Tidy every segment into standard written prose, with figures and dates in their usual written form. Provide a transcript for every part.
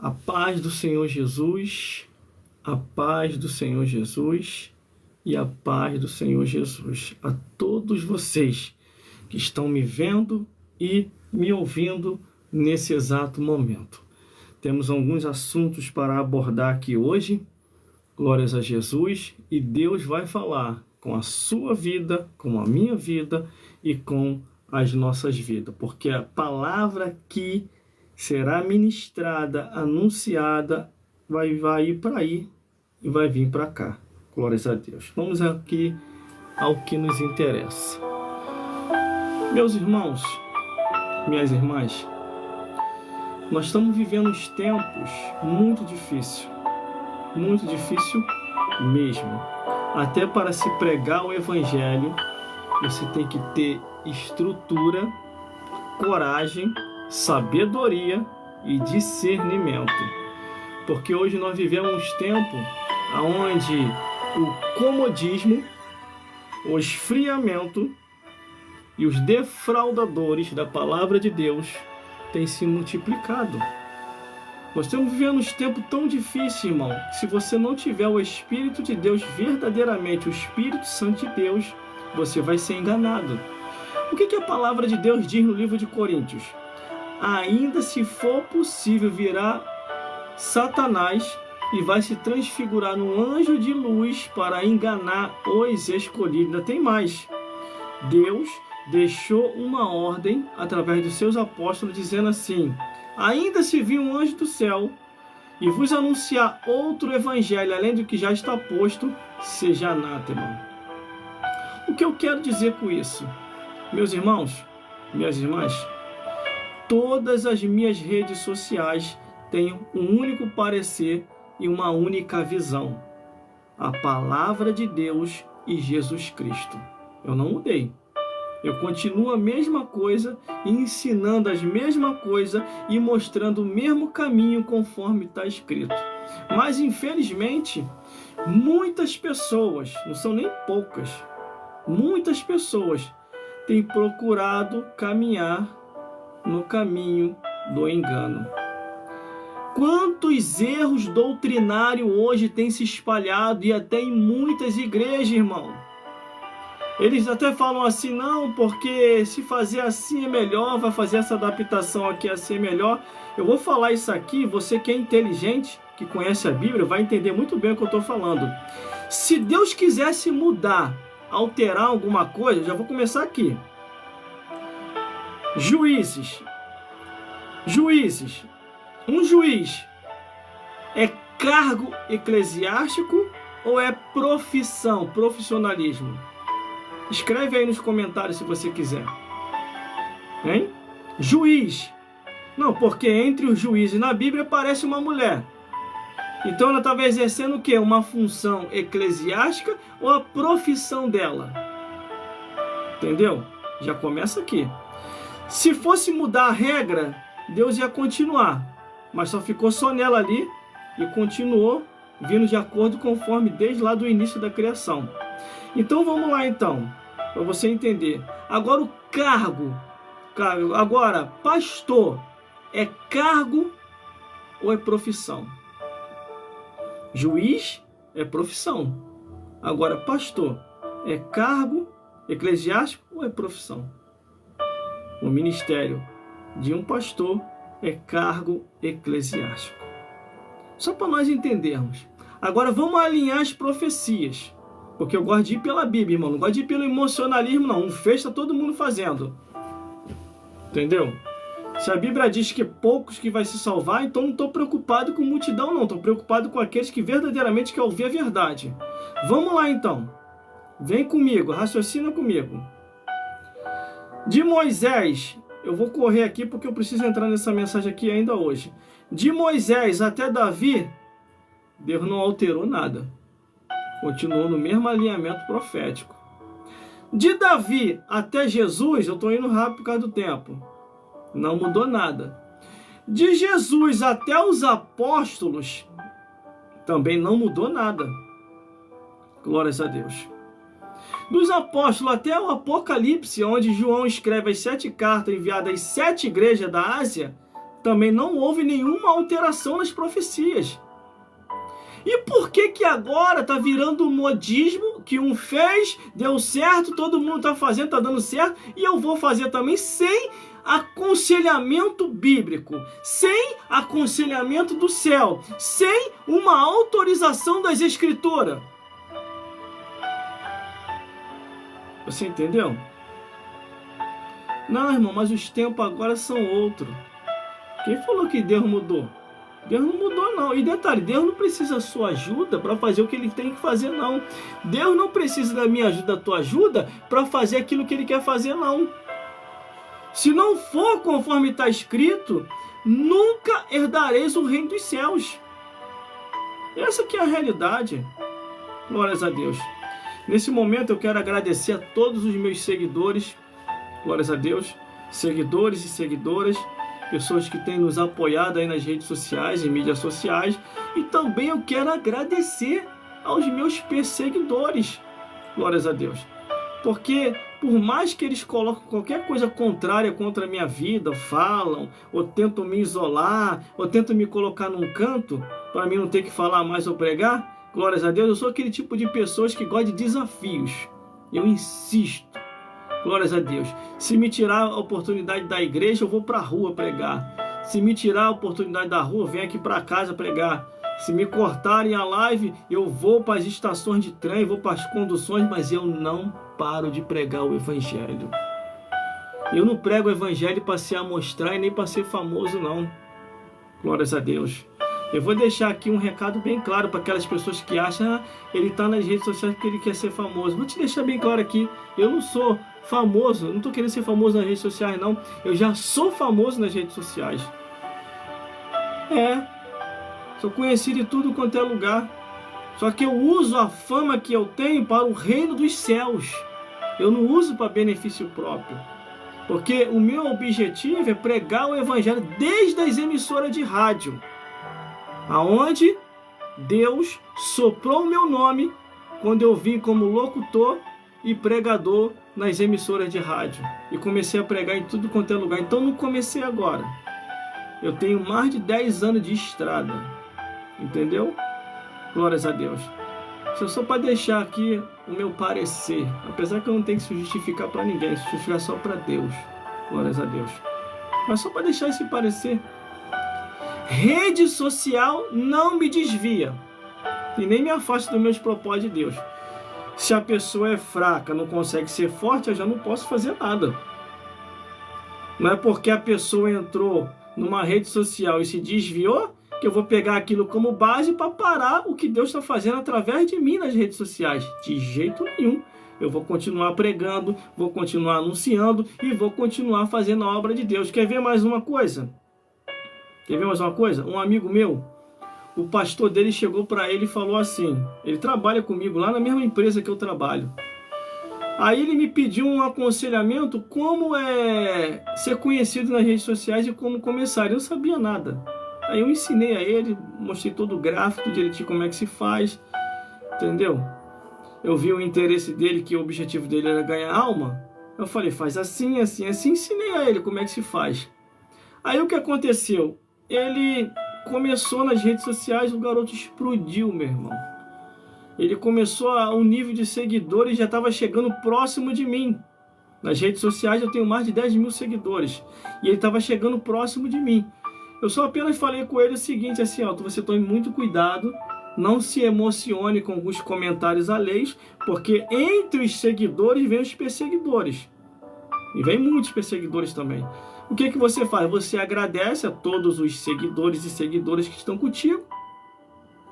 A paz do Senhor Jesus, a paz do Senhor Jesus e a paz do Senhor Jesus a todos vocês que estão me vendo e me ouvindo nesse exato momento. Temos alguns assuntos para abordar aqui hoje, glórias a Jesus, e Deus vai falar com a sua vida, com a minha vida e com as nossas vidas, porque a palavra que será ministrada, anunciada, vai ir para aí e vai vir para cá. Glórias a Deus. Vamos aqui ao que nos interessa. Meus irmãos, minhas irmãs, nós estamos vivendo uns tempos muito difíceis mesmo. Até para se pregar o evangelho, você tem que ter estrutura, coragem, sabedoria e discernimento. Porque hoje nós vivemos um tempo onde o comodismo, o esfriamento e os defraudadores da palavra de Deus têm se multiplicado. Nós estamos vivendo um tempo tão difícil, irmão. Se você não tiver o Espírito de Deus verdadeiramente, o Espírito Santo de Deus, você vai ser enganado. O que a palavra de Deus diz no livro de Coríntios? Ainda se for possível, virá Satanás e vai se transfigurar num anjo de luz para enganar os escolhidos. Ainda tem mais. Deus deixou uma ordem através dos seus apóstolos dizendo assim: ainda se vir um anjo do céu e vos anunciar outro evangelho além do que já está posto, seja anátema. O que eu quero dizer com isso? Meus irmãos, minhas irmãs, todas as minhas redes sociais têm um único parecer e uma única visão: a palavra de Deus e Jesus Cristo. Eu não mudei. Eu continuo a mesma coisa, ensinando as mesmas coisas e mostrando o mesmo caminho conforme está escrito. Mas, infelizmente, muitas pessoas, não são nem poucas, muitas pessoas têm procurado caminhar no caminho do engano. Quantos erros doutrinários hoje têm se espalhado e até em muitas igrejas, irmão? Eles até falam assim: não, porque se fazer assim é melhor, vai fazer essa adaptação aqui assim é melhor. Eu vou falar isso aqui, você que é inteligente, que conhece a Bíblia, vai entender muito bem o que eu estou falando. Se Deus quisesse mudar, alterar alguma coisa, já vou começar aqui. Juízes. Um juiz é cargo eclesiástico ou é profissionalismo? Escreve aí nos comentários se você quiser. Hein? Juiz. Não, porque entre os juízes na Bíblia aparece uma mulher. Então ela estava exercendo o quê? Uma função eclesiástica ou a profissão dela? Entendeu? Já começa aqui. Se fosse mudar a regra, Deus ia continuar. Mas só ficou só nela ali e continuou vindo de acordo conforme desde lá do início da criação. Então vamos lá então, para você entender. Agora o cargo. Agora, pastor é cargo ou é profissão? Juiz é profissão. Agora, pastor é cargo eclesiástico ou é profissão? O ministério de um pastor é cargo eclesiástico. Só para nós entendermos. Agora vamos alinhar as profecias. Porque eu gosto de ir pela Bíblia, irmão. Não gosto de ir pelo emocionalismo, não. Um fez, está todo mundo fazendo. Entendeu? Se a Bíblia diz que poucos que vai se salvar, então não estou preocupado com multidão, não. Estou preocupado com aqueles que verdadeiramente querem ouvir a verdade. Vamos lá, então. Vem comigo, raciocina comigo. De Moisés, eu vou correr aqui porque eu preciso entrar nessa mensagem aqui ainda hoje. De Moisés até Davi, Deus não alterou nada. Continuou no mesmo alinhamento profético. De Davi até Jesus, eu estou indo rápido por causa do tempo. Não mudou nada. De Jesus até os apóstolos, também não mudou nada. Glórias a Deus. Dos apóstolos até o Apocalipse, onde João escreve as 7 cartas enviadas às 7 igrejas da Ásia, também não houve nenhuma alteração nas profecias. E por que que agora está virando um modismo que um fez, deu certo, todo mundo está fazendo, está dando certo, e eu vou fazer também sem aconselhamento bíblico, sem aconselhamento do céu, sem uma autorização das Escrituras? Você entendeu? Não, irmão, mas os tempos agora são outros. Quem falou que Deus mudou? Deus não mudou, não. E detalhe, Deus não precisa da sua ajuda para fazer o que Ele tem que fazer, não. Deus não precisa da minha ajuda, da tua ajuda, para fazer aquilo que Ele quer fazer, não. Se não for conforme está escrito, nunca herdareis o reino dos céus. Essa que é a realidade. Glórias a Deus. Nesse momento eu quero agradecer a todos os meus seguidores. Glórias a Deus. Seguidores e seguidoras. Pessoas que têm nos apoiado aí nas redes sociais e mídias sociais. E também eu quero agradecer aos meus perseguidores. Glórias a Deus. Porque por mais que eles coloquem qualquer coisa contrária contra a minha vida, falam, ou tentam me isolar, ou tentam me colocar num canto, para mim não ter que falar mais ou pregar, glórias a Deus, eu sou aquele tipo de pessoas que gosta de desafios. Eu insisto. Glórias a Deus. Se me tirar a oportunidade da igreja, eu vou para a rua pregar. Se me tirar a oportunidade da rua, eu venho aqui para casa pregar. Se me cortarem a live, eu vou para as estações de trem, vou para as conduções, mas eu não paro de pregar o Evangelho. Eu não prego o Evangelho para se amostrar e nem para ser famoso, não. Glórias a Deus. Eu vou deixar aqui um recado bem claro para aquelas pessoas que acham ele está nas redes sociais porque ele quer ser famoso. Vou te deixar bem claro aqui, eu não sou famoso, eu não estou querendo ser famoso nas redes sociais, não. Eu já sou famoso nas redes sociais. Sou conhecido em tudo quanto é lugar. Só que eu uso a fama que eu tenho para o reino dos céus. Eu não uso para benefício próprio. Porque o meu objetivo é pregar o Evangelho desde as emissoras de rádio. Aonde Deus soprou o meu nome quando eu vim como locutor e pregador nas emissoras de rádio. E comecei a pregar em tudo quanto é lugar. Então não comecei agora. Eu tenho mais de 10 anos de estrada. Entendeu? Glórias a Deus. Isso é só para deixar aqui o meu parecer. Apesar que eu não tenho que se justificar para ninguém. Se justificar só para Deus. Glórias a Deus. Mas só para deixar esse parecer. Rede social não me desvia. E nem me afasta dos meus propósitos de Deus. Se a pessoa é fraca, não consegue ser forte, eu já não posso fazer nada. Não é porque a pessoa entrou numa rede social e se desviou que eu vou pegar aquilo como base para parar o que Deus está fazendo através de mim nas redes sociais. De jeito nenhum. Eu vou continuar pregando, vou continuar anunciando e vou continuar fazendo a obra de Deus. Quer ver mais uma coisa? Quer ver mais uma coisa? Um amigo meu, o pastor dele chegou para ele e falou assim, ele trabalha comigo lá na mesma empresa que eu trabalho. Aí ele me pediu um aconselhamento como ser conhecido nas redes sociais e como começar. Eu não sabia nada. Aí eu ensinei a ele, mostrei todo o gráfico direitinho como é que se faz, entendeu? Eu vi o interesse dele, que o objetivo dele era ganhar alma. Eu falei, faz assim, assim, assim, ensinei a ele como é que se faz. Aí o que aconteceu? Ele começou nas redes sociais, o garoto explodiu, meu irmão. Ele começou o nível de seguidores já estava chegando próximo de mim. Nas redes sociais eu tenho mais de 10 mil seguidores. E ele estava chegando próximo de mim. Eu só apenas falei com ele o seguinte, assim, ó, você tome muito cuidado, não se emocione com alguns comentários alheios, porque entre os seguidores vem os perseguidores. E vem muitos perseguidores também. O que você faz? Você agradece a todos os seguidores e seguidoras que estão contigo,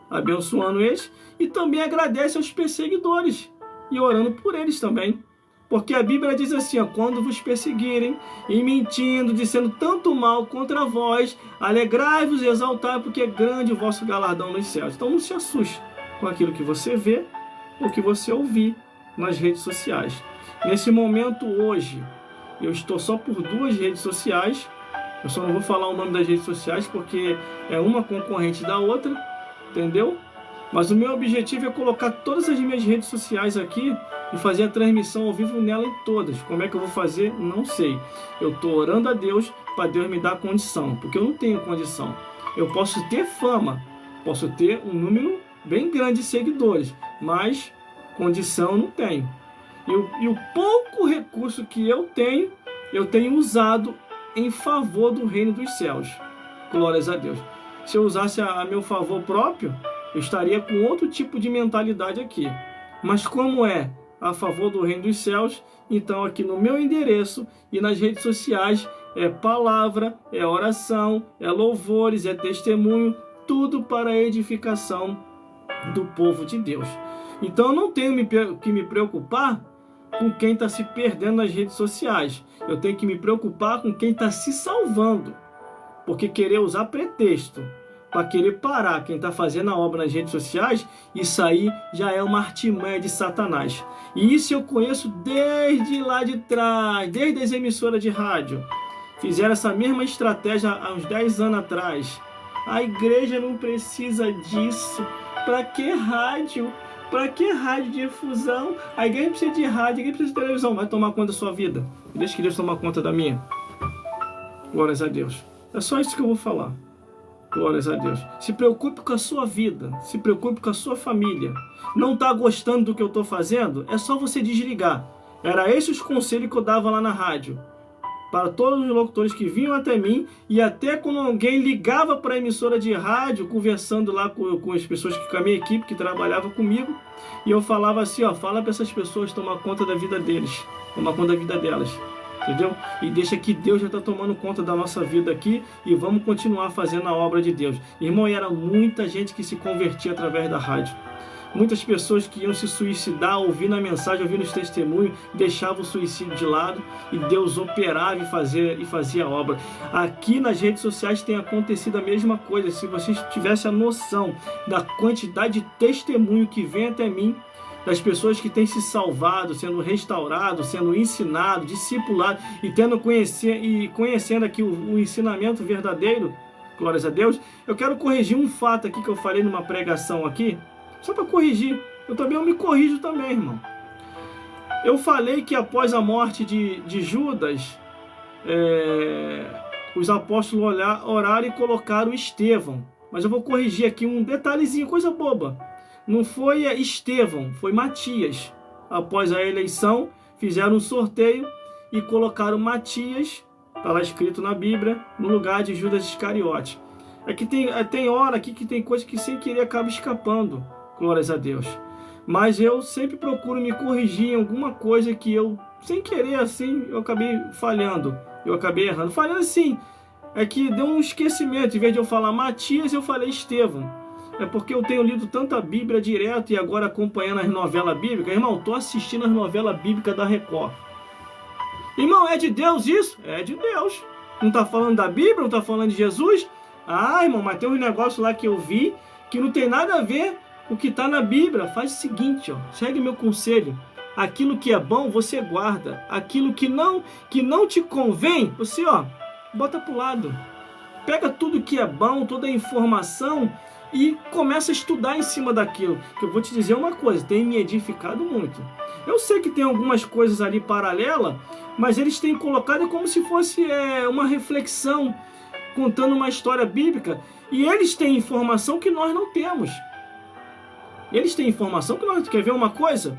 abençoando eles, e também agradece aos perseguidores, e orando por eles também. Porque a Bíblia diz assim, ó, quando vos perseguirem, e mentindo, dizendo tanto mal contra vós, alegrai-vos e exaltai, porque é grande o vosso galardão nos céus. Então não se assuste com aquilo que você vê, ou que você ouvir nas redes sociais. Nesse momento hoje, eu estou só por 2 redes sociais, eu só não vou falar o nome das redes sociais, porque é uma concorrente da outra, entendeu? Mas o meu objetivo é colocar todas as minhas redes sociais aqui e fazer a transmissão ao vivo nela em todas. Como é que eu vou fazer? Não sei. Eu estou orando a Deus para Deus me dar condição, porque eu não tenho condição. Eu posso ter fama, posso ter um número bem grande de seguidores, mas condição não tenho. E o pouco recurso que eu tenho usado em favor do reino dos céus. Glórias a Deus. Se eu usasse a meu favor próprio, eu estaria com outro tipo de mentalidade aqui. Mas como é a favor do reino dos céus, então aqui no meu endereço e nas redes sociais é palavra, é oração, é louvores, é testemunho, tudo para a edificação do povo de Deus. Então eu não tenho que me preocupar com quem está se perdendo nas redes sociais. Eu tenho que me preocupar com quem está se salvando. Porque querer usar pretexto para querer parar quem está fazendo a obra nas redes sociais, isso aí já é uma artimanha de Satanás. E isso eu conheço desde lá de trás, desde as emissoras de rádio. Fizeram essa mesma estratégia há uns 10 anos atrás. A igreja não precisa disso. Para que rádio? Para que rádio de difusão? A igreja precisa de rádio, a igreja precisa de televisão. Vai tomar conta da sua vida. Deixa que Deus tomar conta da minha. Glórias a Deus. É só isso que eu vou falar. Glórias a Deus. Se preocupe com a sua vida. Se preocupe com a sua família. Não está gostando do que eu estou fazendo? É só você desligar. Era esses os conselhos que eu dava lá na rádio. Para todos os locutores que vinham até mim, e até quando alguém ligava para a emissora de rádio, conversando lá com as pessoas, com a minha equipe que trabalhava comigo, e eu falava assim, ó, fala para essas pessoas tomar conta da vida deles, tomar conta da vida delas, entendeu? E deixa que Deus já está tomando conta da nossa vida aqui, e vamos continuar fazendo a obra de Deus. Irmão, e era muita gente que se convertia através da rádio. Muitas pessoas que iam se suicidar, ouvindo a mensagem, ouvindo os testemunhos, deixavam o suicídio de lado e Deus operava e fazia a obra. Aqui nas redes sociais tem acontecido a mesma coisa. Se vocês tivessem a noção da quantidade de testemunho que vem até mim, das pessoas que têm se salvado, sendo restaurado, sendo ensinado, discipulado e conhecendo aqui o ensinamento verdadeiro, glórias a Deus. Eu quero corrigir um fato aqui que eu falei numa pregação aqui, só para corrigir. Eu me corrijo também, irmão. Eu falei que após a morte de Judas, os apóstolos oraram e colocaram Estevão. Mas eu vou corrigir aqui um detalhezinho, coisa boba. Não foi Estevão, foi Matias. Após a eleição, fizeram um sorteio e colocaram Matias, está lá escrito na Bíblia, no lugar de Judas Iscariote. Aqui tem hora aqui que tem coisa que sem querer acaba escapando. Glórias a Deus. Mas eu sempre procuro me corrigir em alguma coisa que eu, sem querer assim, eu acabei falhando. Eu acabei errando. Falhando assim, é que deu um esquecimento. Em vez de eu falar Matias, eu falei Estevão. É porque eu tenho lido tanta Bíblia direto e agora acompanhando as novelas bíblicas. Irmão, estou assistindo as novelas bíblicas da Record. Irmão, é de Deus isso? É de Deus. Não está falando da Bíblia? Não está falando de Jesus? Ah, irmão, mas tem uns negócios lá que eu vi que não tem nada a ver. O que está na Bíblia, faz o seguinte, ó, segue meu conselho. Aquilo que é bom, você guarda. Aquilo que não te convém, você, ó, bota para o lado. Pega tudo que é bom, toda a informação e começa a estudar em cima daquilo. Que eu vou te dizer uma coisa, tem me edificado muito. Eu sei que tem algumas coisas ali paralelas, mas eles têm colocado como se fosse uma reflexão, contando uma história bíblica. E eles têm informação que nós não temos. Eles têm informação que nós... Quer ver uma coisa?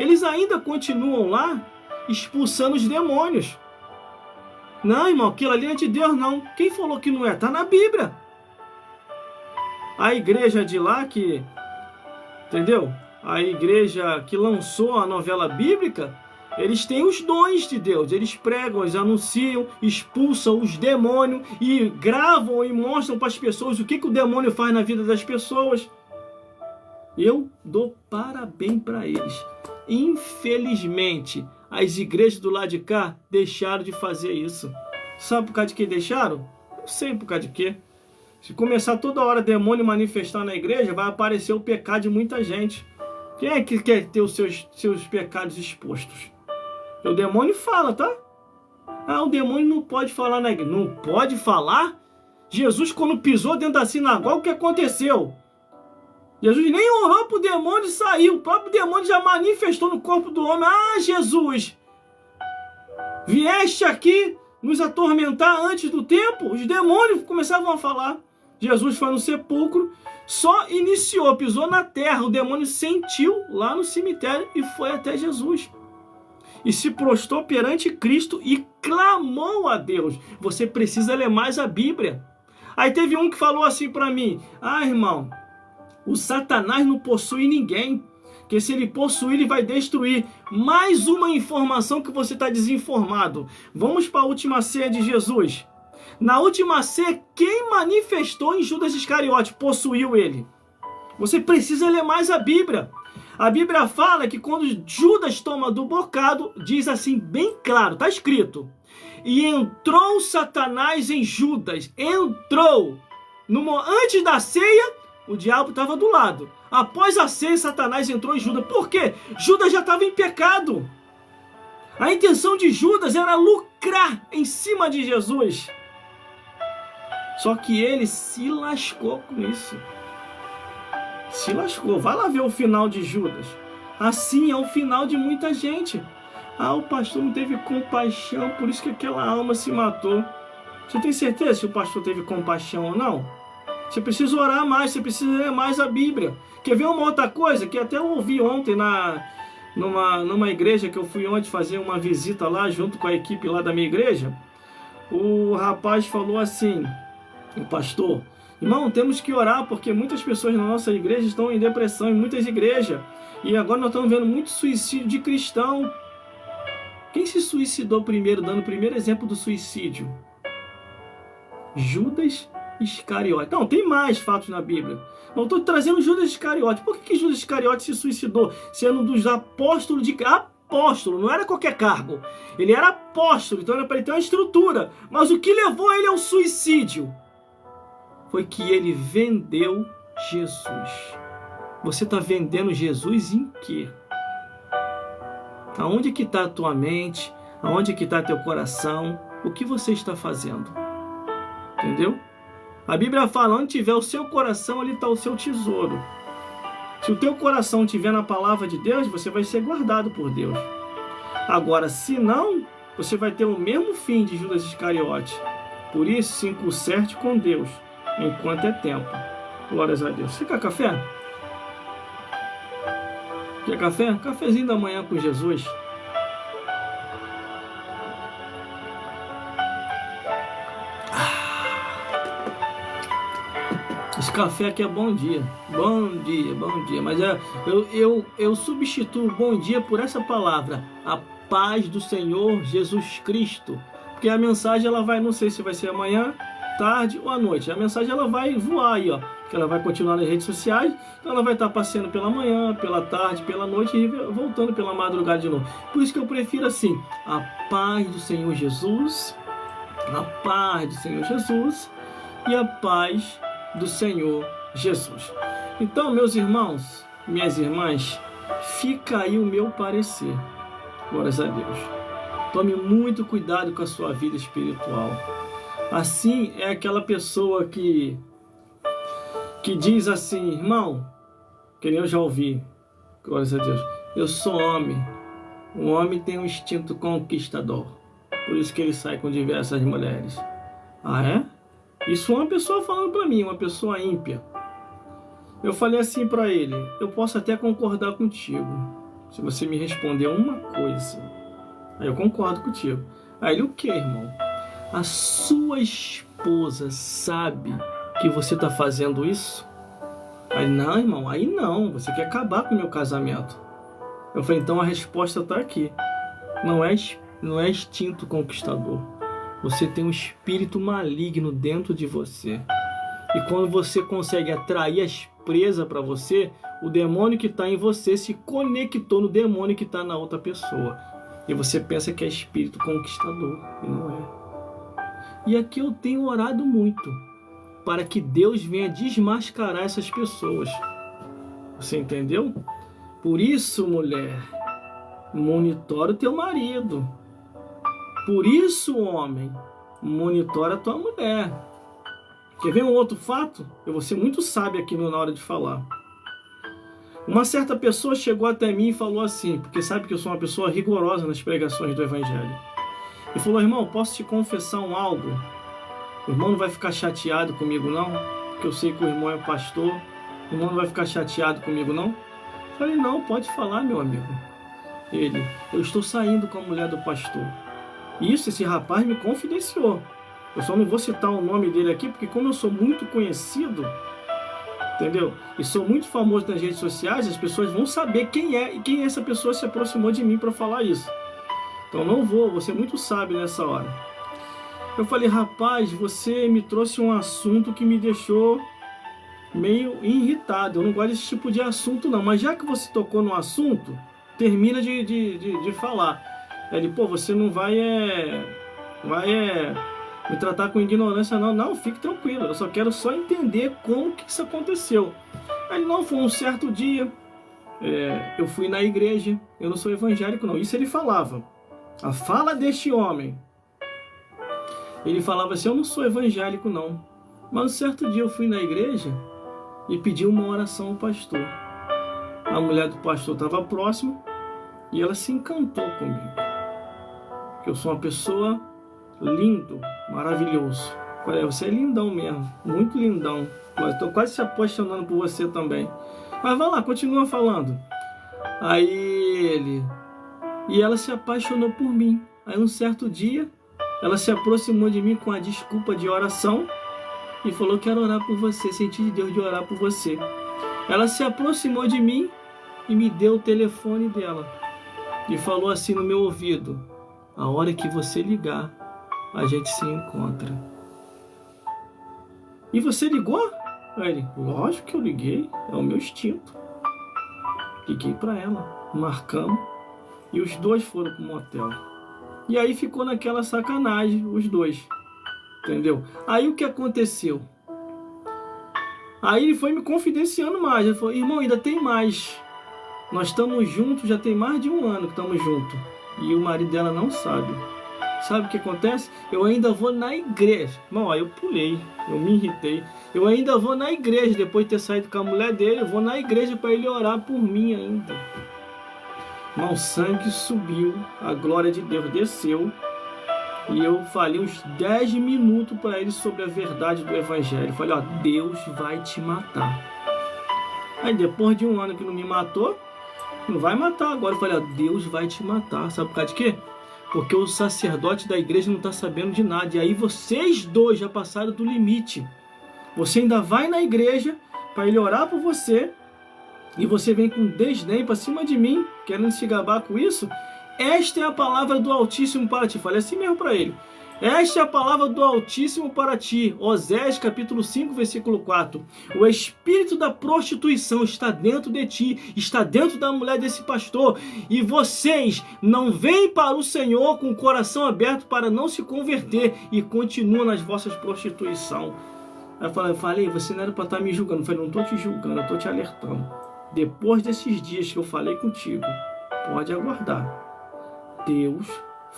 Eles ainda continuam lá expulsando os demônios. Não, irmão, aquilo ali é de Deus, não. Quem falou que não é? Está na Bíblia. A igreja de lá que... Entendeu? A igreja que lançou a novela bíblica, eles têm os dons de Deus. Eles pregam, eles anunciam, expulsam os demônios e gravam e mostram para as pessoas o que o demônio faz na vida das pessoas. Eu dou parabéns para eles. Infelizmente, as igrejas do lado de cá deixaram de fazer isso. Sabe por causa de que deixaram? Não sei por causa de quê. Se começar toda hora demônio manifestar na igreja, vai aparecer o pecado de muita gente. Quem é que quer ter os seus pecados expostos? O demônio fala, tá? Ah, o demônio não pode falar na igreja. Não pode falar? Jesus, quando pisou dentro da sinagoga, o que aconteceu? Jesus nem orou para o demônio sair. O próprio demônio já manifestou no corpo do homem. Ah, Jesus, vieste aqui nos atormentar antes do tempo? Os demônios começavam a falar. Jesus foi no sepulcro, só iniciou, pisou na terra. O demônio sentiu lá no cemitério e foi até Jesus. E se prostrou perante Cristo e clamou a Deus. Você precisa ler mais a Bíblia. Aí teve um que falou assim para mim: ah, irmão, o Satanás não possui ninguém, porque se ele possuir, ele vai destruir. Mais uma informação que você está desinformado. Vamos para a última ceia de Jesus. Na última ceia, quem manifestou em Judas Iscariote possuiu ele. Você precisa ler mais a Bíblia. A Bíblia fala que quando Judas toma do bocado, diz assim bem claro, está escrito: e entrou Satanás em Judas. Entrou. Antes da ceia, o diabo estava do lado. Após a ceia, Satanás entrou em Judas. Por quê? Judas já estava em pecado. A intenção de Judas era lucrar em cima de Jesus. Só que ele se lascou com isso. Se lascou. Vai lá ver o final de Judas. Assim é o final de muita gente. Ah, o pastor não teve compaixão, por isso que aquela alma se matou. Você tem certeza se o pastor teve compaixão ou não? Você precisa orar mais, você precisa ler mais a Bíblia. Quer ver uma outra coisa que até eu ouvi ontem numa igreja que eu fui ontem fazer uma visita lá, junto com a equipe lá da minha igreja? O rapaz falou assim: o pastor, irmão, temos que orar porque muitas pessoas na nossa igreja estão em depressão, em muitas igrejas. E agora nós estamos vendo muito suicídio de cristão. Quem se suicidou primeiro, dando o primeiro exemplo do suicídio? Judas Iscariote. Não, tem mais fatos na Bíblia. Não estou trazendo Judas Iscariote. Por que Judas Iscariote se suicidou? Sendo um dos apóstolos de... Apóstolo, não era qualquer cargo. Ele era apóstolo, então era para ele ter uma estrutura. Mas o que levou ele ao suicídio foi que ele vendeu Jesus. Você está vendendo Jesus em quê? Aonde que está a tua mente? Aonde que está teu coração? O que você está fazendo? Entendeu? A Bíblia fala: onde tiver o seu coração, ali está o seu tesouro. Se o teu coração estiver na palavra de Deus, você vai ser guardado por Deus. Agora, se não, você vai ter o mesmo fim de Judas Iscariote. Por isso, se conserte com Deus, enquanto é tempo. Glórias a Deus. Você quer café? Quer café? Cafezinho da manhã com Jesus. Esse café aqui é bom dia. Bom dia, bom dia. Mas eu substituo bom dia por essa palavra: a paz do Senhor Jesus Cristo. Porque a mensagem ela vai, não sei se vai ser amanhã, tarde ou à noite. A mensagem ela vai voar aí, ó. Que ela vai continuar nas redes sociais. Então ela vai estar passeando pela manhã, pela tarde, pela noite e voltando pela madrugada de novo. Por isso que eu prefiro assim: a paz do Senhor Jesus, a paz do Senhor Jesus e a paz do Senhor Jesus. Então, meus irmãos, minhas irmãs, fica aí o meu parecer. Glórias a Deus. Tome muito cuidado com a sua vida espiritual. Assim é aquela pessoa que diz assim: irmão, que nem eu já ouvi, glórias a Deus, eu sou homem. O homem tem um instinto conquistador, por isso que ele sai com diversas mulheres. Ah, é? Isso foi uma pessoa falando para mim, uma pessoa ímpia. Eu falei assim para ele: eu posso até concordar contigo, se você me responder uma coisa. Aí eu concordo contigo. Aí ele: o que, irmão? A sua esposa sabe que você está fazendo isso? Aí: não, irmão, aí não, você quer acabar com o meu casamento. Eu falei: então a resposta está aqui. Não é instinto conquistador. Você tem um espírito maligno dentro de você. E quando você consegue atrair as presas para você, o demônio que está em você se conectou no demônio que está na outra pessoa. E você pensa que é espírito conquistador. E não é. E aqui eu tenho orado muito para que Deus venha desmascarar essas pessoas. Você entendeu? Por isso, mulher, monitora o teu marido. Por isso, homem, monitora a tua mulher. Quer ver um outro fato? Eu vou ser muito sábio aqui na hora de falar. Uma certa pessoa chegou até mim e falou assim, porque sabe que eu sou uma pessoa rigorosa nas pregações do Evangelho. E falou: irmão, posso te confessar algo? O irmão não vai ficar chateado comigo não? Porque eu sei que o irmão é pastor. O irmão não vai ficar chateado comigo não? Eu falei: não, pode falar, meu amigo. Ele: eu estou saindo com a mulher do pastor. Isso, esse rapaz me confidenciou. Eu só não vou citar o nome dele aqui, porque como eu sou muito conhecido, entendeu? E sou muito famoso nas redes sociais, as pessoas vão saber quem é e quem essa pessoa se aproximou de mim para falar isso. Então não vou ser muito sábio nessa hora. Eu falei: rapaz, você me trouxe um assunto que me deixou meio irritado. Eu não gosto desse tipo de assunto não, mas já que você tocou no assunto, termina de falar. Ele: pô, você não vai me tratar com ignorância não. Não, fique tranquilo, eu só quero entender como que isso aconteceu. Ele: não, foi um certo dia, eu fui na igreja, eu não sou evangélico não. Isso ele falava. A fala deste homem, ele falava assim: eu não sou evangélico não, mas um certo dia eu fui na igreja e pedi uma oração ao pastor. A mulher do pastor estava próxima e ela se encantou comigo, que eu sou uma pessoa lindo, maravilhoso. Olha, você é lindão mesmo, muito lindão. Estou quase se apaixonando por você também. Mas vai lá, continua falando. Aí ele... E ela se apaixonou por mim. Aí um certo dia, ela se aproximou de mim com a desculpa de oração e falou: quero orar por você, senti de Deus de orar por você. Ela se aproximou de mim e me deu o telefone dela e falou assim no meu ouvido: a hora que você ligar, a gente se encontra. E você ligou? Aí ele: lógico que eu liguei, é o meu instinto. Liguei para ela, marcamos e os dois foram pro motel. E aí ficou naquela sacanagem, os dois, entendeu? Aí o que aconteceu? Aí ele foi me confidenciando mais. Ele falou: irmão, ainda tem mais. Nós estamos juntos, já tem mais de 1 ano que estamos juntos. E o marido dela não sabe. Sabe o que acontece? Eu ainda vou na igreja. Irmão, aí eu pulei, eu me irritei. Eu ainda vou na igreja, depois de ter saído com a mulher dele, eu vou na igreja para ele orar por mim ainda. Irmão, o sangue subiu, a glória de Deus desceu. E eu falei uns 10 minutos para ele sobre a verdade do Evangelho. Eu falei: ó, Deus vai te matar. Aí depois de 1 ano que não me matou, não vai matar agora. Eu falei: ó, Deus vai te matar. Sabe por causa de quê? Porque o sacerdote da igreja não está sabendo de nada. E aí vocês dois já passaram do limite. Você ainda vai na igreja para ele orar por você. E você vem com desdém para cima de mim, querendo se gabar com isso. Esta é a palavra do Altíssimo para ti. Falei assim mesmo para ele: esta é a palavra do Altíssimo para ti. Osés capítulo 5, versículo 4. O espírito da prostituição está dentro de ti, está dentro da mulher desse pastor. E vocês não vêm para o Senhor com o coração aberto para não se converter e continuam nas vossas prostituições. Aí eu falei: você não era para estar me julgando. Eu falei: não estou te julgando, eu estou te alertando. Depois desses dias que eu falei contigo, pode aguardar. Deus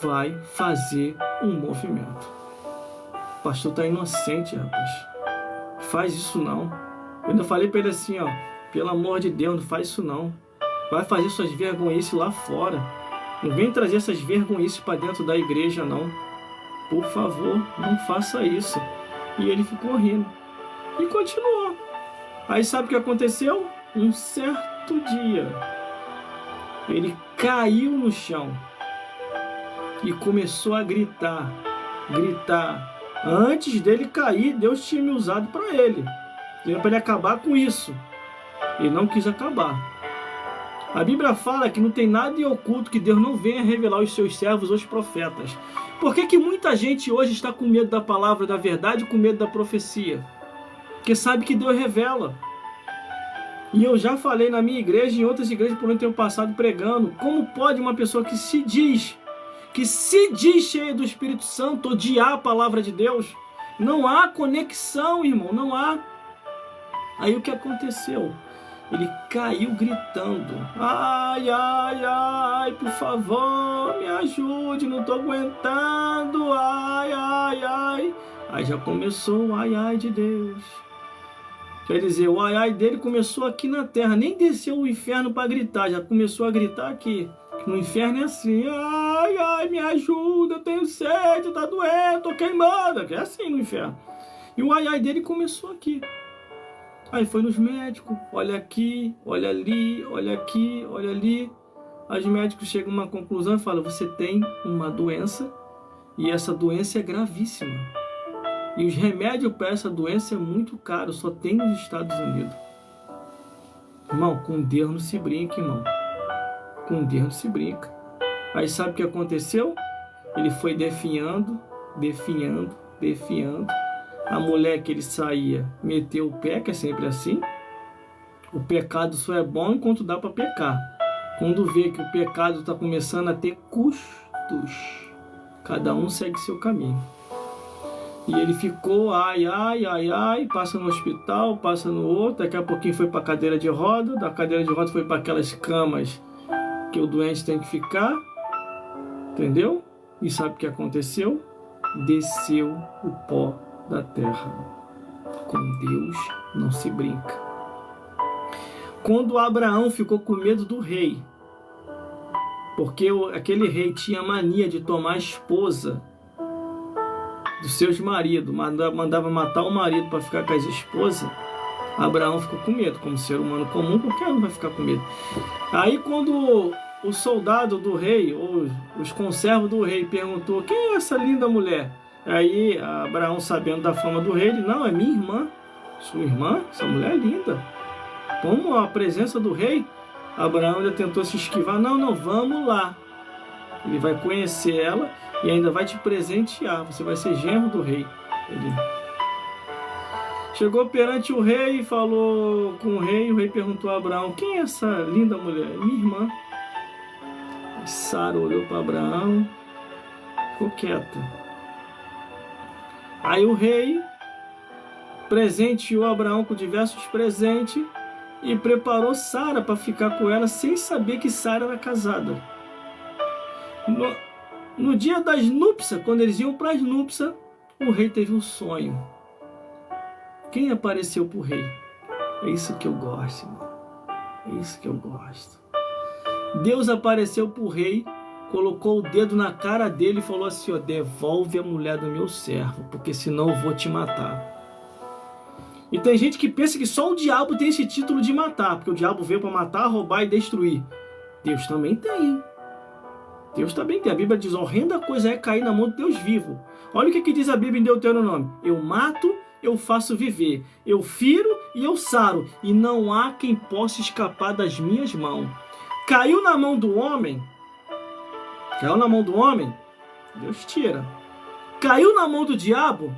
vai fazer um movimento. O pastor está inocente, rapaz. Faz isso não. Eu ainda falei para ele assim, ó: pelo amor de Deus, não faz isso não. Vai fazer suas vergonhices lá fora. Não vem trazer essas vergonhices para dentro da igreja não. Por favor, não faça isso. E ele ficou rindo. E continuou. Aí sabe o que aconteceu? Um certo dia, ele caiu no chão e começou a gritar. Antes dele cair, Deus tinha me usado para ele. Era para ele acabar com isso. Ele não quis acabar. A Bíblia fala que não tem nada em oculto que Deus não venha revelar aos seus servos, os profetas. Por que muita gente hoje está com medo da palavra da verdade e com medo da profecia? Porque sabe que Deus revela. E eu já falei na minha igreja e em outras igrejas por onde tenho passado pregando: como pode uma pessoa que se diz cheia do Espírito Santo odiar a palavra de Deus? Não há conexão, irmão, não há. Aí o que aconteceu? Ele caiu gritando: ai, ai, ai, por favor, me ajude, não estou aguentando, ai, ai, ai. Aí já começou o ai, ai de Deus. Quer dizer, o ai ai dele começou aqui na terra, nem desceu o inferno para gritar, já começou a gritar aqui. No inferno é assim, ai ai, me ajuda, eu tenho sede, tá doendo, tô queimando. É assim no inferno. E o ai ai dele começou aqui. Aí foi nos médicos, olha aqui, olha ali, olha aqui, olha ali. Os médicos chegam a uma conclusão e falam, você tem uma doença e essa doença é gravíssima. E os remédios para essa doença é muito caro, só tem nos Estados Unidos. Irmão, com Deus não se brinca, irmão. Com Deus não se brinca. Aí sabe o que aconteceu? Ele foi definhando. A mulher que ele saía meteu o pé, que é sempre assim. O pecado só é bom enquanto dá para pecar. Quando vê que o pecado está começando a ter custos, cada um segue seu caminho. E ele ficou, ai, passa no hospital, passa no outro, daqui a pouquinho foi para a cadeira de roda, da cadeira de roda foi para aquelas camas que o doente tem que ficar, entendeu? E sabe o que aconteceu? Desceu o pó da terra. Com Deus não se brinca. Quando Abraão ficou com medo do rei, porque aquele rei tinha mania de tomar a esposa dos seus maridos, mandava matar o marido para ficar com as esposas, Abraão ficou com medo, como ser humano comum, qualquer um vai ficar com medo. Aí quando o soldado do rei, ou os conservos do rei, perguntou, quem é essa linda mulher? Aí Abraão, sabendo da fama do rei, ele, não, é minha irmã. Sua irmã? Essa mulher é linda. Como a presença do rei, Abraão ainda tentou se esquivar, não, vamos lá. Ele vai conhecer ela e ainda vai te presentear, você vai ser genro do rei. Ele chegou perante o rei e falou com o rei perguntou a Abraão, quem é essa linda mulher? Minha irmã. Sara olhou para Abraão, ficou quieta. Aí o rei presenteou Abraão com diversos presentes e preparou Sara para ficar com ela sem saber que Sara era casada. No dia das núpcias, quando eles iam para as núpcias, o rei teve um sonho. Quem apareceu para o rei? É isso que eu gosto, irmão. É isso que eu gosto. Deus apareceu para o rei, colocou o dedo na cara dele e falou assim, ó, devolve a mulher do meu servo, porque senão eu vou te matar. E tem gente que pensa que só o diabo tem esse título de matar, porque o diabo veio para matar, roubar e destruir. Deus também tem. Deus também tem. A Bíblia diz, horrenda coisa é cair na mão de Deus vivo. Olha o que diz a Bíblia em Deuteronômio. Eu mato, eu faço viver. Eu firo e eu saro. E não há quem possa escapar das minhas mãos. Caiu na mão do homem. Deus tira. Caiu na mão do diabo.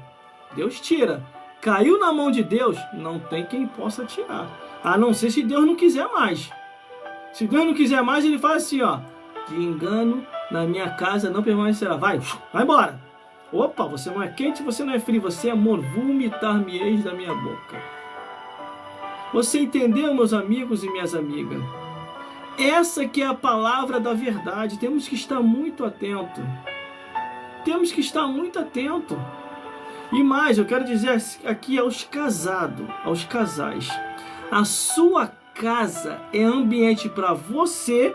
Deus tira. Caiu na mão de Deus. Não tem quem possa tirar. A não ser se Deus não quiser mais. Se Deus não quiser mais, ele faz assim, ó. De engano na minha casa não permanecerá. Vai embora. Opa, você não é quente, você não é frio, você é amor. Vomitar-me-eis da minha boca. Você entendeu, meus amigos e minhas amigas? Essa que é a palavra da verdade. Temos que estar muito atento. Temos que estar muito atento. E mais, eu quero dizer aqui aos casados, aos casais. A sua casa é ambiente para você,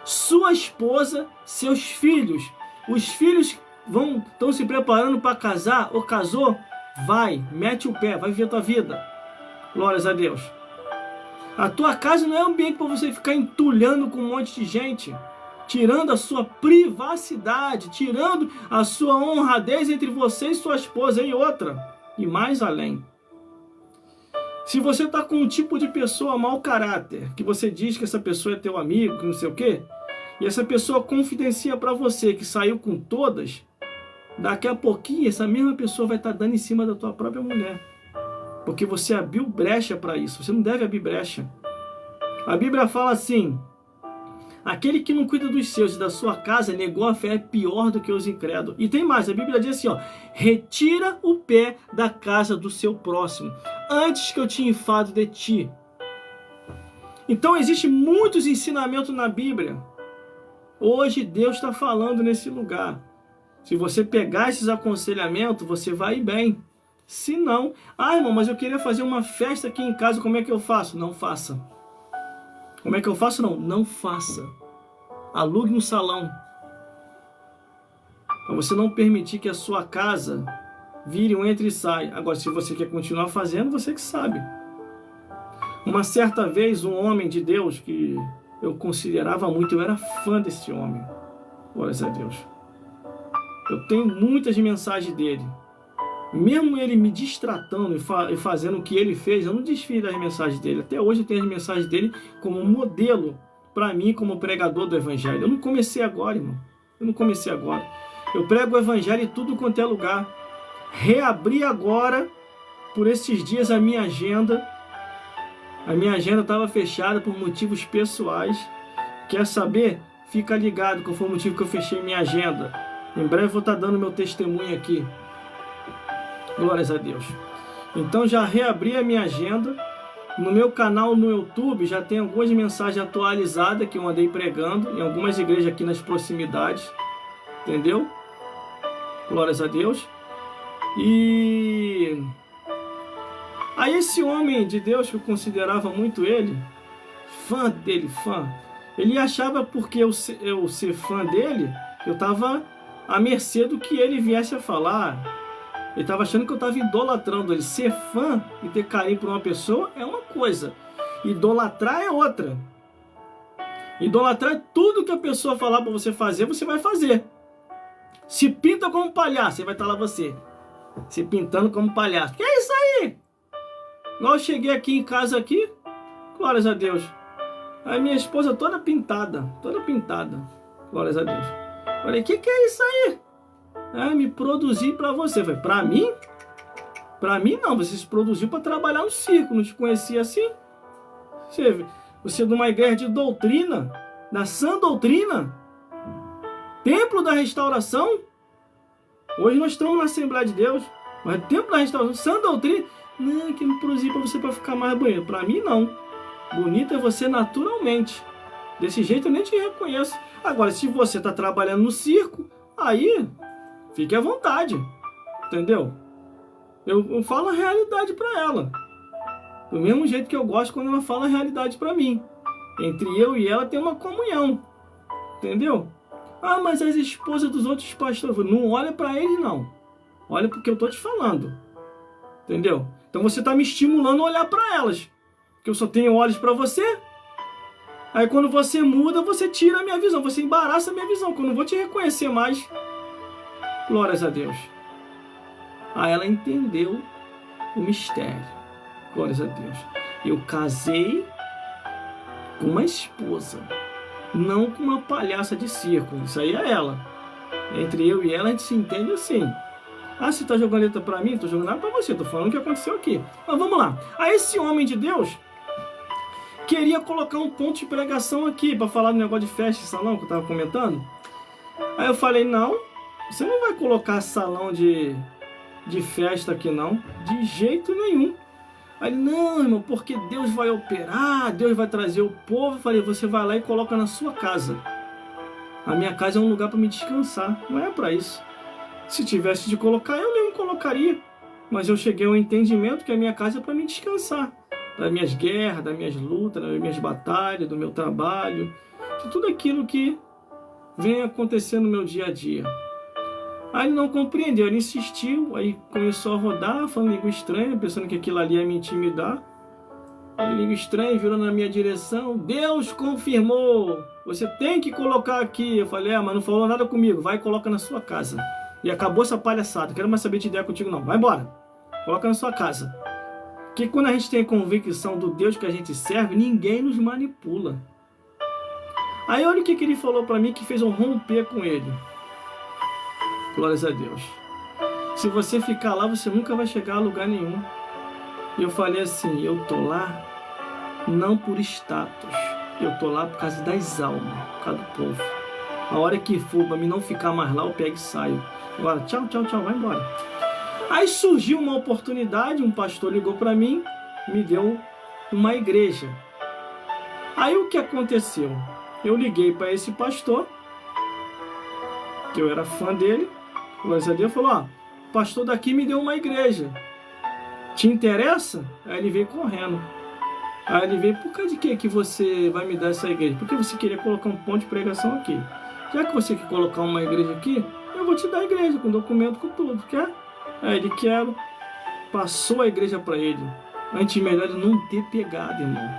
sua esposa, seus filhos. Os filhos estão se preparando para casar ou casou? Vai, mete o pé, vai viver a tua vida. Glórias a Deus. A tua casa não é ambiente para você ficar entulhando com um monte de gente, tirando a sua privacidade, tirando a sua honradez entre você e sua esposa e outra. E mais além. Se você está com um tipo de pessoa mau caráter, que você diz que essa pessoa é teu amigo, que não sei o quê, e essa pessoa confidencia para você que saiu com todas, daqui a pouquinho essa mesma pessoa vai estar dando em cima da tua própria mulher. Porque você abriu brecha para isso. Você não deve abrir brecha. A Bíblia fala assim, aquele que não cuida dos seus e da sua casa negou a fé é pior do que os incrédulos. E tem mais, a Bíblia diz assim, ó, retira o pé da casa do seu próximo, antes que eu te enfado de ti. Então existem muitos ensinamentos na Bíblia. Hoje Deus está falando nesse lugar. Se você pegar esses aconselhamentos, você vai ir bem. Se não, ah, irmão, mas eu queria fazer uma festa aqui em casa, como é que eu faço? Não faça. Como é que eu faço? Não faça. Alugue um salão. Para você não permitir que a sua casa vire um entra e sai. Agora, se você quer continuar fazendo, você que sabe. Uma certa vez, um homem de Deus que eu considerava muito, eu era fã desse homem. Glórias a Deus. Eu tenho muitas mensagens dele. Mesmo ele me distratando e fazendo o que ele fez, eu não desfio das mensagens dele. Até hoje eu tenho as mensagens dele como modelo para mim, como pregador do Evangelho. Eu não comecei agora, irmão. Eu não comecei agora. Eu prego o Evangelho em tudo quanto é lugar. Reabri agora, por esses dias, a minha agenda. A minha agenda estava fechada por motivos pessoais. Quer saber? Fica ligado qual foi o motivo que eu fechei minha agenda. Em breve eu vou estar dando meu testemunho aqui. Glórias a Deus. Então já reabri a minha agenda. No meu canal no YouTube já tem algumas mensagens atualizadas que eu andei pregando em algumas igrejas aqui nas proximidades. Entendeu? Glórias a Deus. E aí esse homem de Deus, que eu considerava muito ele, fã dele, ele achava porque eu ser fã dele, eu estava à mercê do que ele viesse a falar. Ele estava achando que eu estava idolatrando ele. Ser fã e ter carinho por uma pessoa é uma coisa. Idolatrar é outra. Idolatrar é tudo que a pessoa falar para você fazer, você vai fazer. Se pinta como palhaço, vai estar lá você. Se pintando como palhaço. Que é isso aí? Igual eu cheguei aqui em casa aqui, glórias a Deus. A minha esposa toda pintada. Glórias a Deus. Falei, que é isso aí? Me produzi para você. Falei, para mim? Para mim não, você se produziu para trabalhar no circo, não te conhecia assim. Você é de uma igreja de doutrina, da sã doutrina, templo da restauração. Hoje nós estamos na Assembleia de Deus, mas templo da restauração, sã doutrina. Não, que me produzi para você para ficar mais bonito. Para mim não. Bonito é você naturalmente. Desse jeito eu nem te reconheço. Agora, se você está trabalhando no circo, aí fique à vontade, entendeu? Eu falo a realidade para ela. Do mesmo jeito que eu gosto quando ela fala a realidade para mim. Entre eu e ela tem uma comunhão, entendeu? Ah, mas as esposas dos outros pastores, não olha para eles não. Olha porque eu tô te falando, entendeu? Então você está me estimulando a olhar para elas, que eu só tenho olhos para você. Aí quando você muda, você tira a minha visão, você embaraça a minha visão, que eu não vou te reconhecer mais. Glórias a Deus. Aí ela entendeu o mistério. Glórias a Deus. Eu casei com uma esposa, não com uma palhaça de circo. Isso aí é ela. Entre eu e ela a gente se entende assim. Ah, você está jogando letra para mim? Estou jogando nada para você. Estou falando o que aconteceu aqui. Mas vamos lá. Aí esse homem de Deus queria colocar um ponto de pregação aqui para falar do negócio de festa e salão que eu estava comentando. Aí eu falei, não, você não vai colocar salão de festa aqui não, de jeito nenhum. Aí ele, não, irmão, porque Deus vai operar, Deus vai trazer o povo. Eu falei, você vai lá e coloca na sua casa. A minha casa é um lugar para me descansar, não é para isso. Se tivesse de colocar, eu mesmo colocaria. Mas eu cheguei ao entendimento que a minha casa é para me descansar. Das minhas guerras, das minhas lutas, das minhas batalhas, do meu trabalho, de tudo aquilo que vem acontecendo no meu dia a dia. Aí ele não compreendeu, ele insistiu, aí começou a rodar, falando língua estranha, pensando que aquilo ali ia me intimidar. Aí língua estranha, virou na minha direção, Deus confirmou, você tem que colocar aqui. Eu falei, mas não falou nada comigo, vai e coloca na sua casa. E acabou essa palhaçada, não quero mais saber de ideia contigo não, vai embora, coloca na sua casa. Porque quando a gente tem a convicção do Deus que a gente serve, ninguém nos manipula. Aí olha o que ele falou para mim que fez eu romper com ele. Glórias a Deus. Se você ficar lá, você nunca vai chegar a lugar nenhum. E eu falei assim, eu tô lá não por status. Eu tô lá por causa das almas, por causa do povo. A hora que for para mim não ficar mais lá, eu pego e saio. Agora, tchau, tchau, tchau, vai embora. Aí surgiu uma oportunidade, um pastor ligou para mim, me deu uma igreja. Aí o que aconteceu? Eu liguei para esse pastor, que eu era fã dele, glória a Deus, falou, ó, o pastor daqui me deu uma igreja. Te interessa? Aí ele veio correndo. Aí ele veio, por causa de que você vai me dar essa igreja? Porque você queria colocar um ponto de pregação aqui. Já que você quer colocar uma igreja aqui, eu vou te dar a igreja, com documento, com tudo. Quer? Aí ele quer. Passou a igreja para ele. Antes melhor ele não ter pegado, irmão.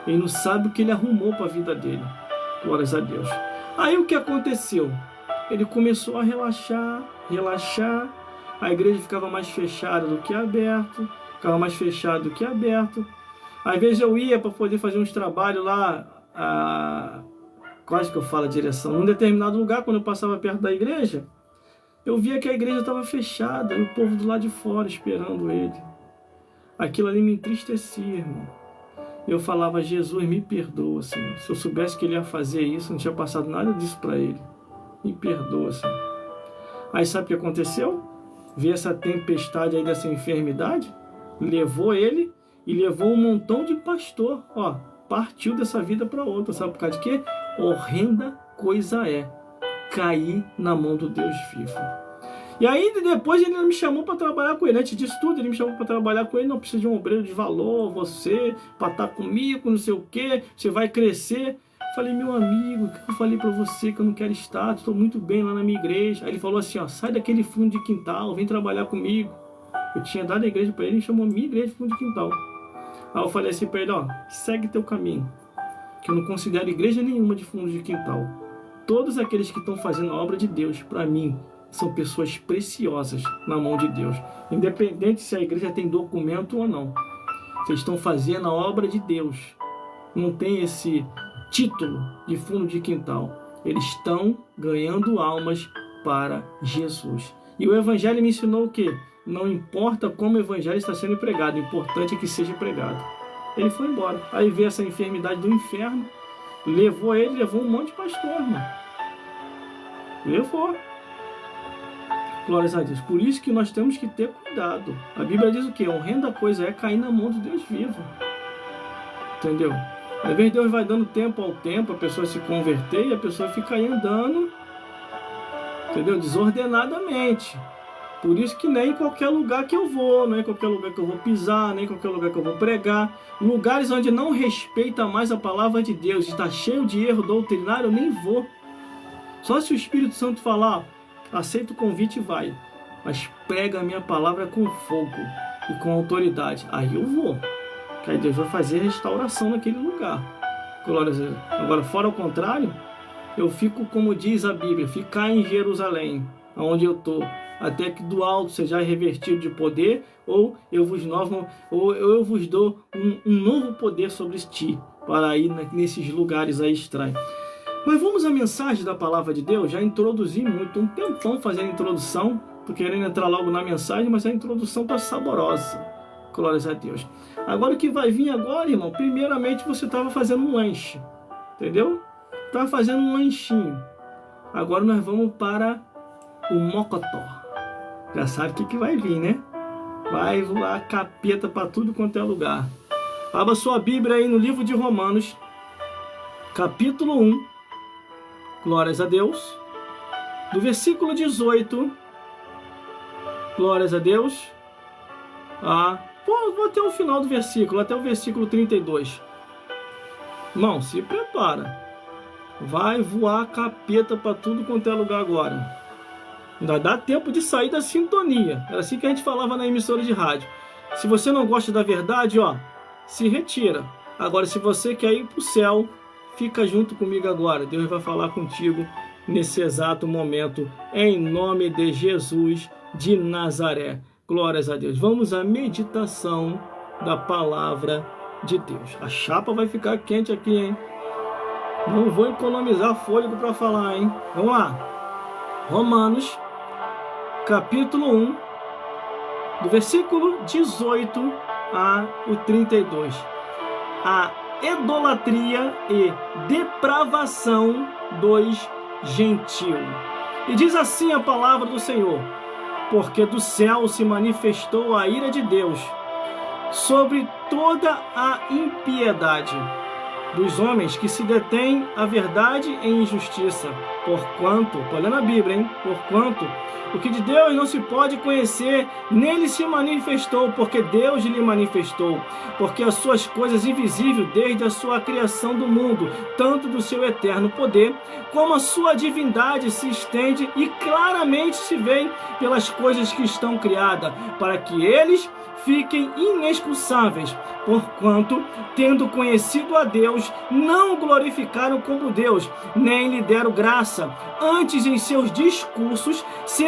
Ele não sabe o que ele arrumou para a vida dele. Glórias a Deus. Aí o que aconteceu? Ele começou a relaxar. A igreja ficava mais fechada do que aberta. Ficava mais fechada do que aberta. Às vezes eu ia para poder fazer uns trabalhos lá, quase que eu falo a direção, num determinado lugar, quando eu passava perto da igreja, eu via que a igreja estava fechada, e o povo do lado de fora esperando ele. Aquilo ali me entristecia, irmão. Eu falava, Jesus, me perdoa, Senhor. Se eu soubesse que ele ia fazer isso, não tinha passado nada disso para ele. Me perdoa, Senhor. Aí sabe o que aconteceu? Veio essa tempestade aí dessa enfermidade, levou ele e levou um montão de pastor, partiu dessa vida para outra, sabe por causa de quê? Horrenda coisa é cair na mão do Deus vivo. E aí depois ele me chamou para trabalhar com ele, antes disso tudo ele me chamou para trabalhar com ele, não precisa de um obreiro de valor, você, para estar comigo, não sei o quê, você vai crescer. Falei, meu amigo, o que eu falei para você que eu não quero estar, estou muito bem lá na minha igreja. Aí ele falou assim, sai daquele fundo de quintal, vem trabalhar comigo. Eu tinha dado a igreja para ele, ele chamou minha igreja de fundo de quintal. Aí eu falei assim para ele, segue teu caminho, que eu não considero igreja nenhuma de fundo de quintal. Todos aqueles que estão fazendo a obra de Deus, para mim, são pessoas preciosas na mão de Deus. Independente se a igreja tem documento ou não. Vocês estão fazendo a obra de Deus. Não tem esse título de fundo de quintal. Eles estão ganhando almas para Jesus. E o Evangelho me ensinou o quê? Não importa como o Evangelho está sendo pregado, o importante é que seja pregado. Ele foi embora. Aí veio essa enfermidade do inferno, levou um monte de pastor, irmão. Levou. Glórias a Deus. Por isso que nós temos que ter cuidado. A Bíblia diz o quê? Horrenda coisa é cair na mão do Deus vivo. Entendeu? Às vezes Deus vai dando tempo ao tempo, a pessoa se converter e a pessoa fica aí andando, entendeu? Desordenadamente. Por isso que nem em qualquer lugar que eu vou, nem em qualquer lugar que eu vou pisar, nem em qualquer lugar que eu vou pregar. Lugares onde não respeita mais a palavra de Deus, está cheio de erro doutrinário, eu nem vou. Só se o Espírito Santo falar, aceita o convite e vai. Mas prega a minha palavra com fogo e com autoridade. Aí eu vou. Que aí Deus vai fazer restauração naquele lugar. Glória a Deus. Agora, fora o contrário, eu fico, como diz a Bíblia, ficar em Jerusalém, onde eu estou, até que do alto seja revertido de poder, ou eu vos dou um novo poder sobre ti, para ir nesses lugares aí estranhos. Mas vamos à mensagem da palavra de Deus. Já introduzi muito, um tempão fazendo a introdução, tô querendo entrar logo na mensagem, mas a introdução está saborosa. Glórias a Deus. Agora o que vai vir agora, irmão, primeiramente você estava fazendo um lanche, entendeu? Estava fazendo um lanchinho. Agora nós vamos para o mocotó. Já sabe o que vai vir, né? Vai voar capeta para tudo quanto é lugar. Abra sua Bíblia aí no livro de Romanos, capítulo 1. Glórias a Deus. Do versículo 18. Glórias a Deus. Vou até o final do versículo, até o versículo 32. Irmão, se prepara. Vai voar capeta para tudo quanto é lugar agora. Ainda dá tempo de sair da sintonia. Era assim que a gente falava na emissora de rádio. Se você não gosta da verdade, se retira. Agora, se você quer ir para o céu, fica junto comigo agora. Deus vai falar contigo nesse exato momento, em nome de Jesus de Nazaré. Glórias a Deus. Vamos à meditação da palavra de Deus. A chapa vai ficar quente aqui, hein? Não vou economizar fôlego para falar, hein? Vamos lá. Romanos, capítulo 1, do versículo 18 a 32. A idolatria e depravação dos gentios. E diz assim a palavra do Senhor: porque do céu se manifestou a ira de Deus sobre toda a impiedade dos homens que se detêm a verdade em injustiça. Porquanto, estou lendo a Bíblia, hein? Porquanto, o que de Deus não se pode conhecer, nele se manifestou, porque Deus lhe manifestou. Porque as suas coisas invisíveis, desde a sua criação do mundo, tanto do seu eterno poder, como a sua divindade se estende e claramente se vê pelas coisas que estão criadas, para que eles fiquem inexcusáveis, porquanto, tendo conhecido a Deus, não o glorificaram como Deus, nem lhe deram graça, antes em seus discursos se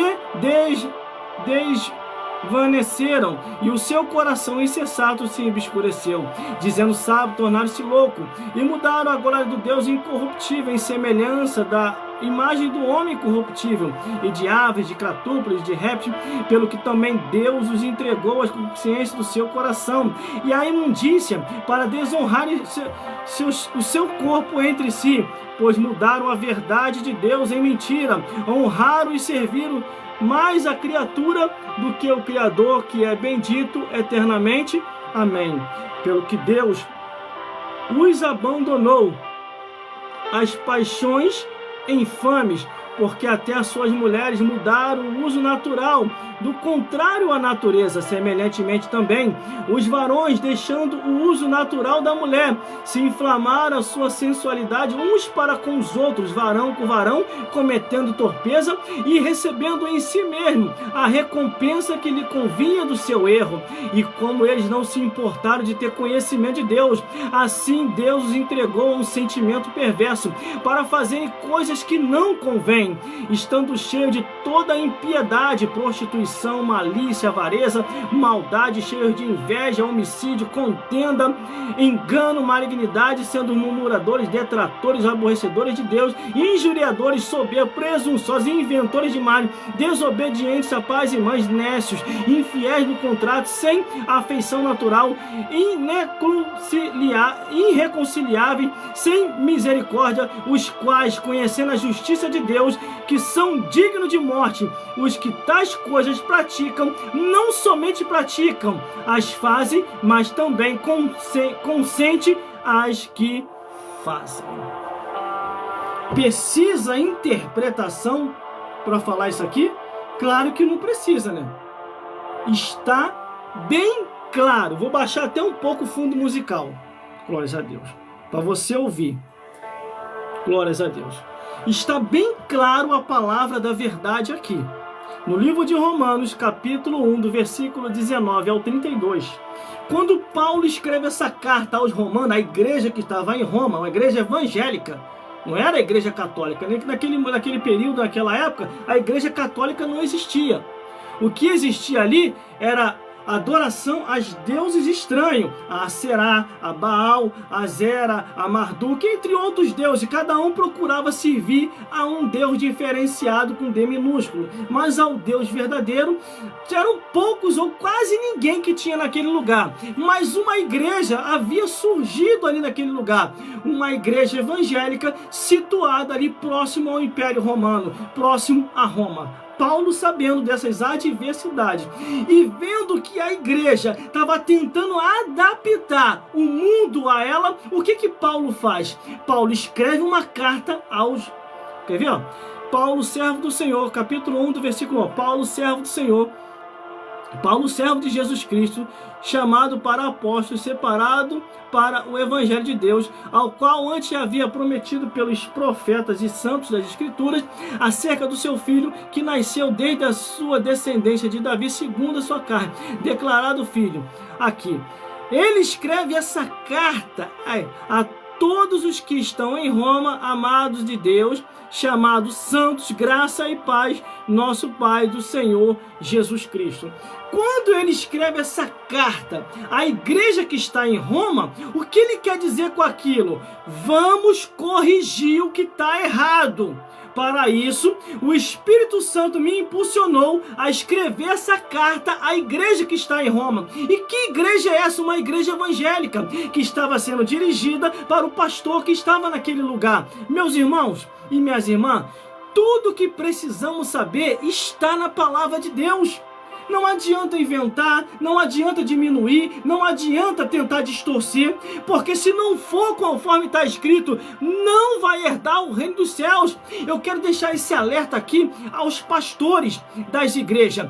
desvaneceram, e o seu coração insensato se obscureceu, dizendo sábio, tornaram-se louco, e mudaram a glória do Deus incorruptível em semelhança da imagem do homem corruptível, e de aves, de cratúpodes, de répteis, pelo que também Deus os entregou às consciências do seu coração, e à imundícia, para desonrarem o seu corpo entre si, pois mudaram a verdade de Deus em mentira, honraram e serviram mais a criatura do que o Criador, que é bendito eternamente. Amém. Pelo que Deus os abandonou às paixões infames, porque até as suas mulheres mudaram o uso natural, do contrário à natureza. Semelhantemente também, os varões, deixando o uso natural da mulher, se inflamaram a sua sensualidade uns para com os outros, varão com varão, cometendo torpeza e recebendo em si mesmo a recompensa que lhe convinha do seu erro. E como eles não se importaram de ter conhecimento de Deus, assim Deus os entregou a um sentimento perverso, para fazerem coisas que não convêm, estando cheio de toda impiedade, prostituição, malícia, avareza, maldade, cheios de inveja, homicídio, contenda, engano, malignidade, sendo murmuradores, detratores, aborrecedores de Deus, injuriadores, soberbos, presunçosos, inventores de mal, desobedientes a pais e mães, nécios, infiéis no contrato, sem afeição natural, irreconciliáveis, sem misericórdia, os quais, conhecendo a justiça de Deus, que são dignos de morte, os que tais coisas praticam, não somente praticam, as fazem, mas também consente as que fazem. Precisa interpretação para falar isso aqui? Claro que não precisa, né? Está bem claro. Vou baixar até um pouco o fundo musical. Glórias a Deus. Para você ouvir. Glórias a Deus. Está bem claro a palavra da verdade aqui. No livro de Romanos, capítulo 1, do versículo 19 ao 32. Quando Paulo escreve essa carta aos romanos, a igreja que estava em Roma, uma igreja evangélica, não era a igreja católica, nem que naquele período, naquela época, a igreja católica não existia. O que existia ali era adoração aos deuses estranhos, a Aserá, a Baal, a Zera, a Marduk, entre outros deuses. Cada um procurava servir a um Deus diferenciado com D minúsculo, mas ao Deus verdadeiro eram poucos ou quase ninguém que tinha naquele lugar. Mas uma igreja havia surgido ali naquele lugar, uma igreja evangélica situada ali próximo ao Império Romano, próximo a Roma. Paulo, sabendo dessas adversidades e vendo que a igreja estava tentando adaptar o mundo a ela, o que Paulo faz? Paulo escreve uma carta aos... Quer ver? Paulo, servo do Senhor, capítulo 1, do versículo 1. Paulo, servo do Senhor, Paulo, servo de Jesus Cristo, chamado para apóstolo, separado para o Evangelho de Deus, ao qual antes havia prometido pelos profetas e santos das Escrituras, acerca do seu filho, que nasceu desde a sua descendência de Davi, segundo a sua carne, declarado filho. Aqui, ele escreve essa carta a todos os que estão em Roma, amados de Deus, chamados santos, graça e paz, nosso Pai do Senhor Jesus Cristo. Quando ele escreve essa carta à igreja que está em Roma, o que ele quer dizer com aquilo? Vamos corrigir o que está errado. Para isso, o Espírito Santo me impulsionou a escrever essa carta à igreja que está em Roma. E que igreja é essa? Uma igreja evangélica, que estava sendo dirigida para o pastor que estava naquele lugar. Meus irmãos e minhas irmãs, tudo que precisamos saber está na palavra de Deus. Não adianta inventar, não adianta diminuir, não adianta tentar distorcer, porque se não for conforme está escrito, não vai herdar o reino dos céus. Eu quero deixar esse alerta aqui aos pastores das igrejas.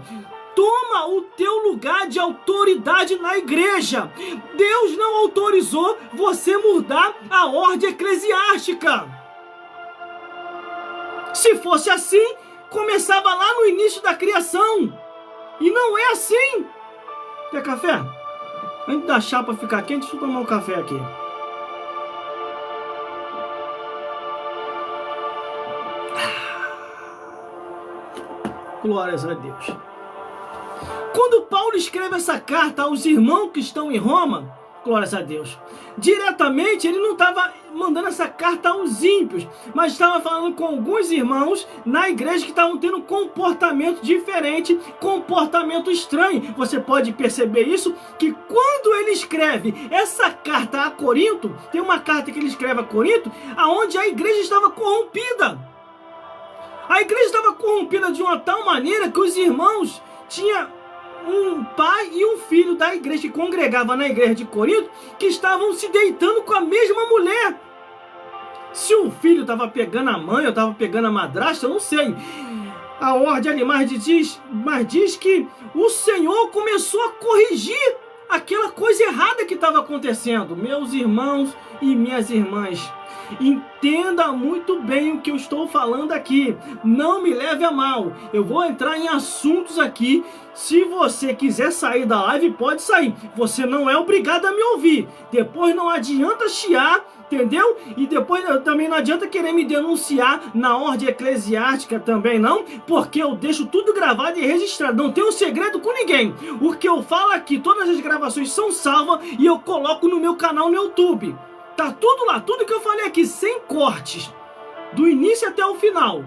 Toma o teu lugar de autoridade na igreja. Deus não autorizou você mudar a ordem eclesiástica. Se fosse assim, começava lá no início da criação. E não é assim. Quer café? Antes da chapa ficar quente, deixa eu tomar um café aqui. Glórias a Deus. Quando Paulo escreve essa carta aos irmãos que estão em Roma, glórias a Deus, diretamente ele não estava mandando essa carta aos ímpios, mas estava falando com alguns irmãos na igreja que estavam tendo comportamento diferente, comportamento estranho. Você pode perceber isso, que quando ele escreve essa carta a Corinto, tem uma carta que ele escreve a Corinto, aonde a igreja estava corrompida. A igreja estava corrompida de uma tal maneira que os irmãos tinham um pai e um filho da igreja que congregava na igreja de Corinto, que estavam se deitando com a mesma mulher. Se o filho estava pegando a mãe ou estava pegando a madrasta, eu não sei. A ordem ali mais diz que o Senhor começou a corrigir aquela coisa errada que estava acontecendo. Meus irmãos e minhas irmãs, entenda muito bem o que eu estou falando aqui. Não me leve a mal. Eu vou entrar em assuntos aqui. Se você quiser sair da live, pode sair. Você não é obrigado a me ouvir. Depois não adianta chiar, entendeu? E depois também não adianta querer me denunciar na ordem eclesiástica também não, porque eu deixo tudo gravado e registrado. Não tenho segredo com ninguém. O que eu falo aqui, todas as gravações são salvas e eu coloco no meu canal no YouTube. Tá tudo lá, tudo que eu falei aqui, sem cortes, do início até o final.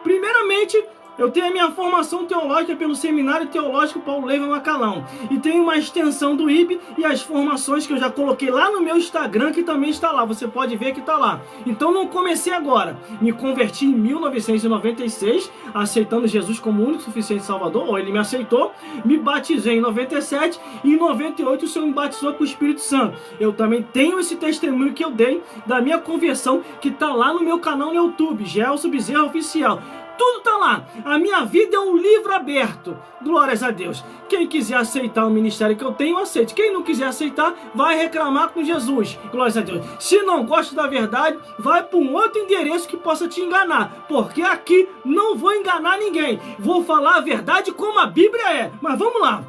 Primeiramente, eu tenho a minha formação teológica pelo Seminário Teológico Paulo Leyva Macalão. E tenho uma extensão do IB e as formações que eu já coloquei lá no meu Instagram, que também está lá. Você pode ver que está lá. Então não comecei agora. Me converti em 1996, aceitando Jesus como único suficiente Salvador, ou ele me aceitou. Me batizei em 97 e em 98 o Senhor me batizou com o Espírito Santo. Eu também tenho esse testemunho que eu dei da minha conversão, que está lá no meu canal no YouTube, Gelson Bezerra Oficial. Tudo está lá. A minha vida é um livro aberto. Glórias a Deus. Quem quiser aceitar o ministério que eu tenho, aceite. Quem não quiser aceitar, vai reclamar com Jesus. Glórias a Deus. Se não gosta da verdade, vai para um outro endereço que possa te enganar. Porque aqui não vou enganar ninguém. Vou falar a verdade como a Bíblia é. Mas vamos lá.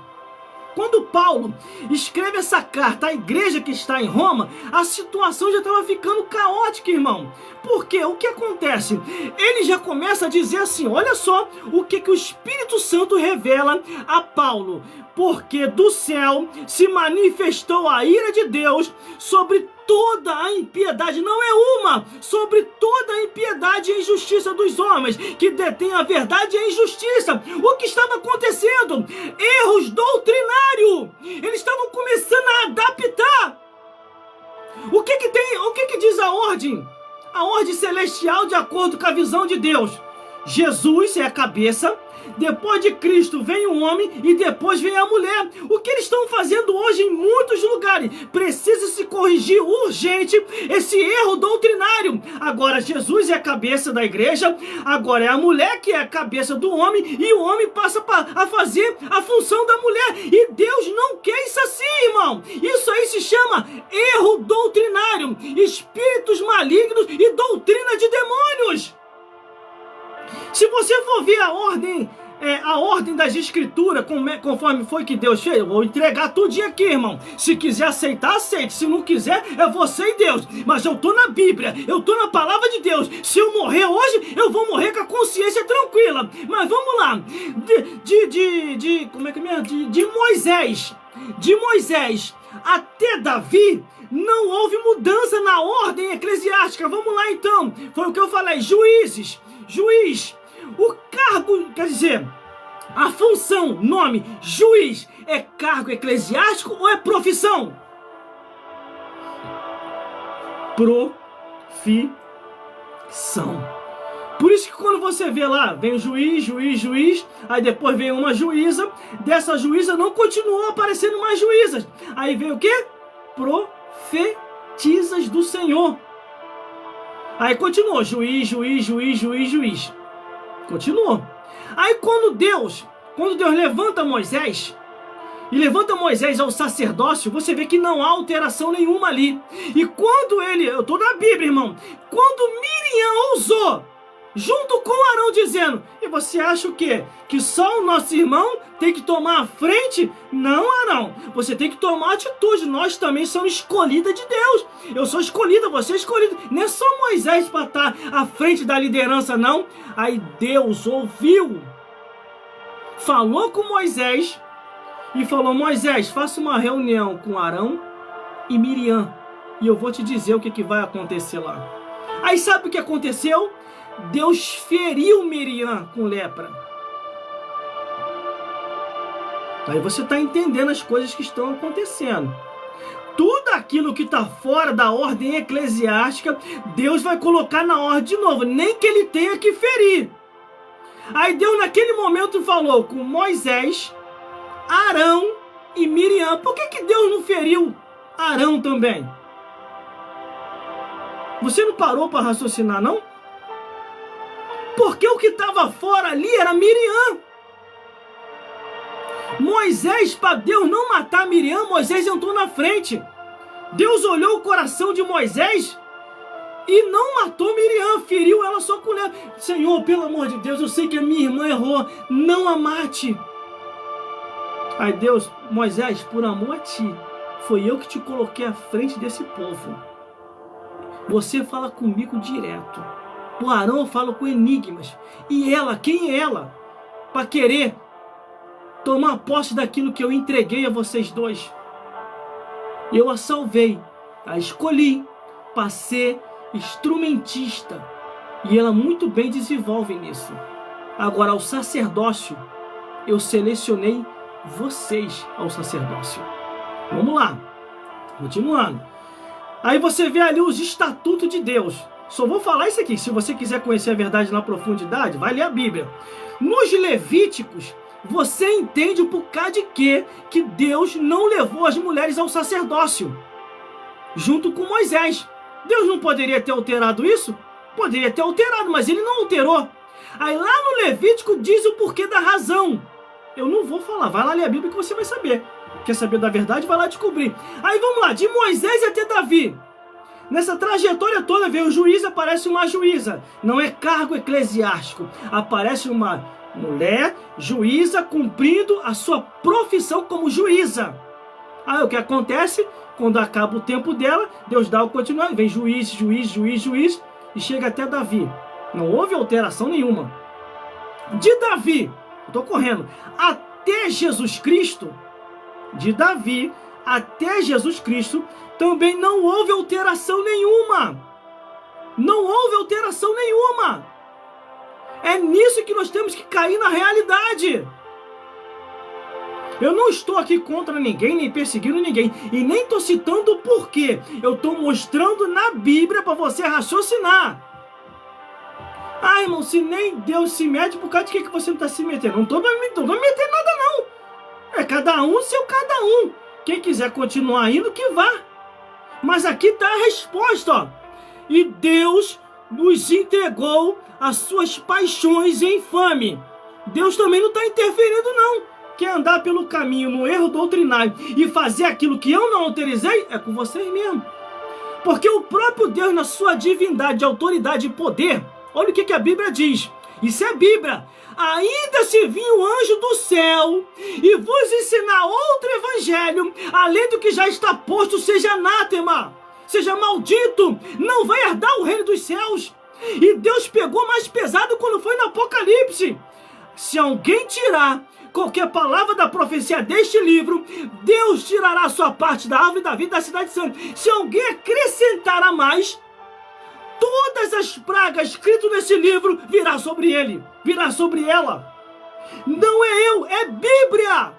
Quando Paulo escreve essa carta à igreja que está em Roma, a situação já estava ficando caótica, irmão. Porque o que acontece? Ele já começa a dizer assim, olha só o que o Espírito Santo revela a Paulo. Porque do céu se manifestou a ira de Deus sobre toda a impiedade, não é uma, sobre toda a impiedade e injustiça dos homens, que detêm a verdade e a injustiça. O que estava acontecendo? Erros doutrinários. Eles estavam começando a adaptar. O que diz a ordem? A ordem celestial de acordo com a visão de Deus. Jesus é a cabeça, depois de Cristo vem o homem e depois vem a mulher. O que eles estão fazendo hoje em muitos lugares? Precisa se corrigir urgente esse erro doutrinário. Agora Jesus é a cabeça da igreja, agora é a mulher que é a cabeça do homem e o homem passa a fazer a função da mulher. E Deus não quer isso assim, irmão. Isso aí se chama erro doutrinário, espíritos malignos e doutrina de demônios. Se você for ver a ordem das escrituras, conforme foi que Deus fez, eu vou entregar tudinho aqui, irmão. Se quiser aceitar, aceite. Se não quiser, é você e Deus. Mas eu tô na Bíblia, eu tô na palavra de Deus. Se eu morrer hoje, eu vou morrer com a consciência tranquila. Mas vamos lá. De Moisés até Davi, não houve mudança na ordem eclesiástica. Vamos lá então. Foi o que eu falei. Juiz, o cargo, quer dizer, a função, nome, juiz, é cargo eclesiástico ou é profissão? Profissão. Por isso que quando você vê lá, vem o juiz, aí depois vem uma juíza, dessa juíza não continuou aparecendo mais juízas. Aí vem o quê? Profetisas do Senhor. Aí continuou, juiz. Continuou. Aí quando Deus levanta Moisés, e levanta Moisés ao sacerdócio, você vê que não há alteração nenhuma ali. E quando eu tô na Bíblia, irmão, quando Miriam ousou, junto com Arão, dizendo, e você acha o quê? Que só o nosso irmão tem que tomar a frente? Não, Arão, você tem que tomar atitude, nós também somos escolhidas de Deus. Eu sou escolhida, você é escolhido. Não é só Moisés para estar à frente da liderança, não. Aí Deus ouviu, falou com Moisés, e falou, Moisés, faça uma reunião com Arão e Miriam, e eu vou te dizer o que vai acontecer lá. Aí sabe o que aconteceu? Deus feriu Miriam com lepra. Aí você está entendendo as coisas que estão acontecendo. Tudo aquilo que está fora da ordem eclesiástica, Deus vai colocar na ordem de novo, nem que ele tenha que ferir. Aí Deus naquele momento falou com Moisés, Arão e Miriam. Por que Deus não feriu Arão também? Você não parou para raciocinar, não? Porque o que estava fora ali era Miriam. Moisés, para Deus não matar Miriam, Moisés entrou na frente. Deus olhou o coração de Moisés e não matou Miriam, feriu ela só com ela. Senhor, pelo amor de Deus, eu sei que a minha irmã errou, não a mate. Aí Deus, Moisés, por amor a ti, foi eu que te coloquei à frente desse povo. Você fala comigo direto. O Arão eu falo com enigmas. E ela, quem é ela? Para querer tomar posse daquilo que eu entreguei a vocês dois. Eu a salvei, a escolhi para ser instrumentista. E ela muito bem desenvolve nisso. Agora, ao sacerdócio, eu selecionei vocês ao sacerdócio. Vamos lá, continuando. Aí você vê ali os estatutos de Deus. Só vou falar isso aqui. Se você quiser conhecer a verdade na profundidade, vai ler a Bíblia. Nos Levíticos, você entende o porquê de que Deus não levou as mulheres ao sacerdócio, junto com Moisés. Deus não poderia ter alterado isso? Poderia ter alterado, mas ele não alterou. Aí lá no Levítico diz o porquê da razão. Eu não vou falar, vai lá ler a Bíblia que você vai saber. Quer saber da verdade? Vai lá descobrir. Aí vamos lá, de Moisés até Davi. Nessa trajetória toda, vem o juiz, aparece uma juíza. Não é cargo eclesiástico. Aparece uma mulher juíza cumprindo a sua profissão como juíza. Aí o que acontece? Quando acaba o tempo dela, Deus dá o continuar. Vem juiz, e chega até Davi. Não houve alteração nenhuma. De Davi, eu estou correndo, até Jesus Cristo, de Davi até Jesus Cristo, também não houve alteração nenhuma. Não houve alteração nenhuma. É nisso que nós temos que cair na realidade. Eu não estou aqui contra ninguém, nem perseguindo ninguém, e nem estou citando o porquê. Eu estou mostrando na Bíblia para você raciocinar. Ah, irmão, se nem Deus se mete, por causa de que você não está se metendo? Não estou me metendo nada, não. É cada um seu cada um. Quem quiser continuar indo, que vá. Mas aqui está a resposta, ó. E Deus nos entregou as suas paixões infame. Deus também não está interferindo, não. Quer andar pelo caminho, no erro doutrinário, e fazer aquilo que eu não autorizei, é com vocês mesmo. Porque o próprio Deus, na sua divindade, autoridade e poder, olha o que a Bíblia diz. Isso é Bíblia. Ainda se vir um anjo do céu e vos ensinar outro evangelho, além do que já está posto, seja anátema, seja maldito, não vai herdar o reino dos céus. E Deus pegou mais pesado quando foi no Apocalipse. Se alguém tirar qualquer palavra da profecia deste livro, Deus tirará a sua parte da árvore da vida da cidade santa. Se alguém acrescentar a mais, todas as pragas escritas nesse livro virá sobre ele, virá sobre ela. Não é eu, é Bíblia.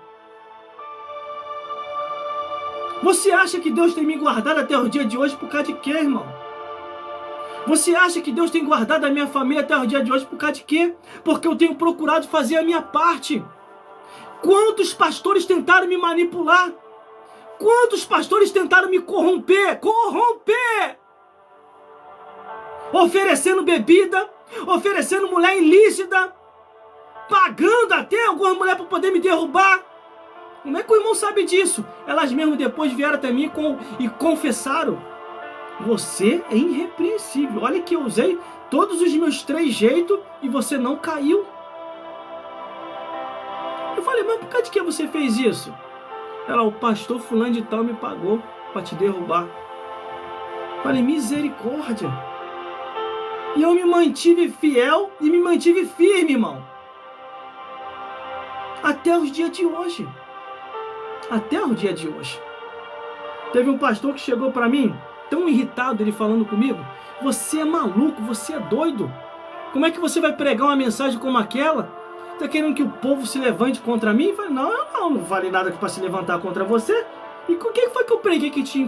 Você acha que Deus tem me guardado até o dia de hoje por causa de quê, irmão? Você acha que Deus tem guardado a minha família até o dia de hoje por causa de quê? Porque eu tenho procurado fazer a minha parte. Quantos pastores tentaram me manipular? Quantos pastores tentaram me corromper? Oferecendo bebida, oferecendo mulher ilícita, pagando até alguma mulher para poder me derrubar. Como é que o irmão sabe disso? Elas mesmo depois vieram até mim e confessaram. Você é irrepreensível. Olha que eu usei todos os meus 3 jeitos e você não caiu. Eu falei, mas por causa de que você fez isso? Ela, o pastor fulano de tal me pagou para te derrubar. Eu falei, misericórdia. E eu me mantive fiel e me mantive firme, irmão. Até os dias de hoje. Até o dia de hoje. Teve um pastor que chegou para mim, tão irritado, ele falando comigo, você é maluco, você é doido. Como é que você vai pregar uma mensagem como aquela? Tá querendo que o povo se levante contra mim? Eu falei, não falei nada para se levantar contra você. E o que foi que eu preguei que te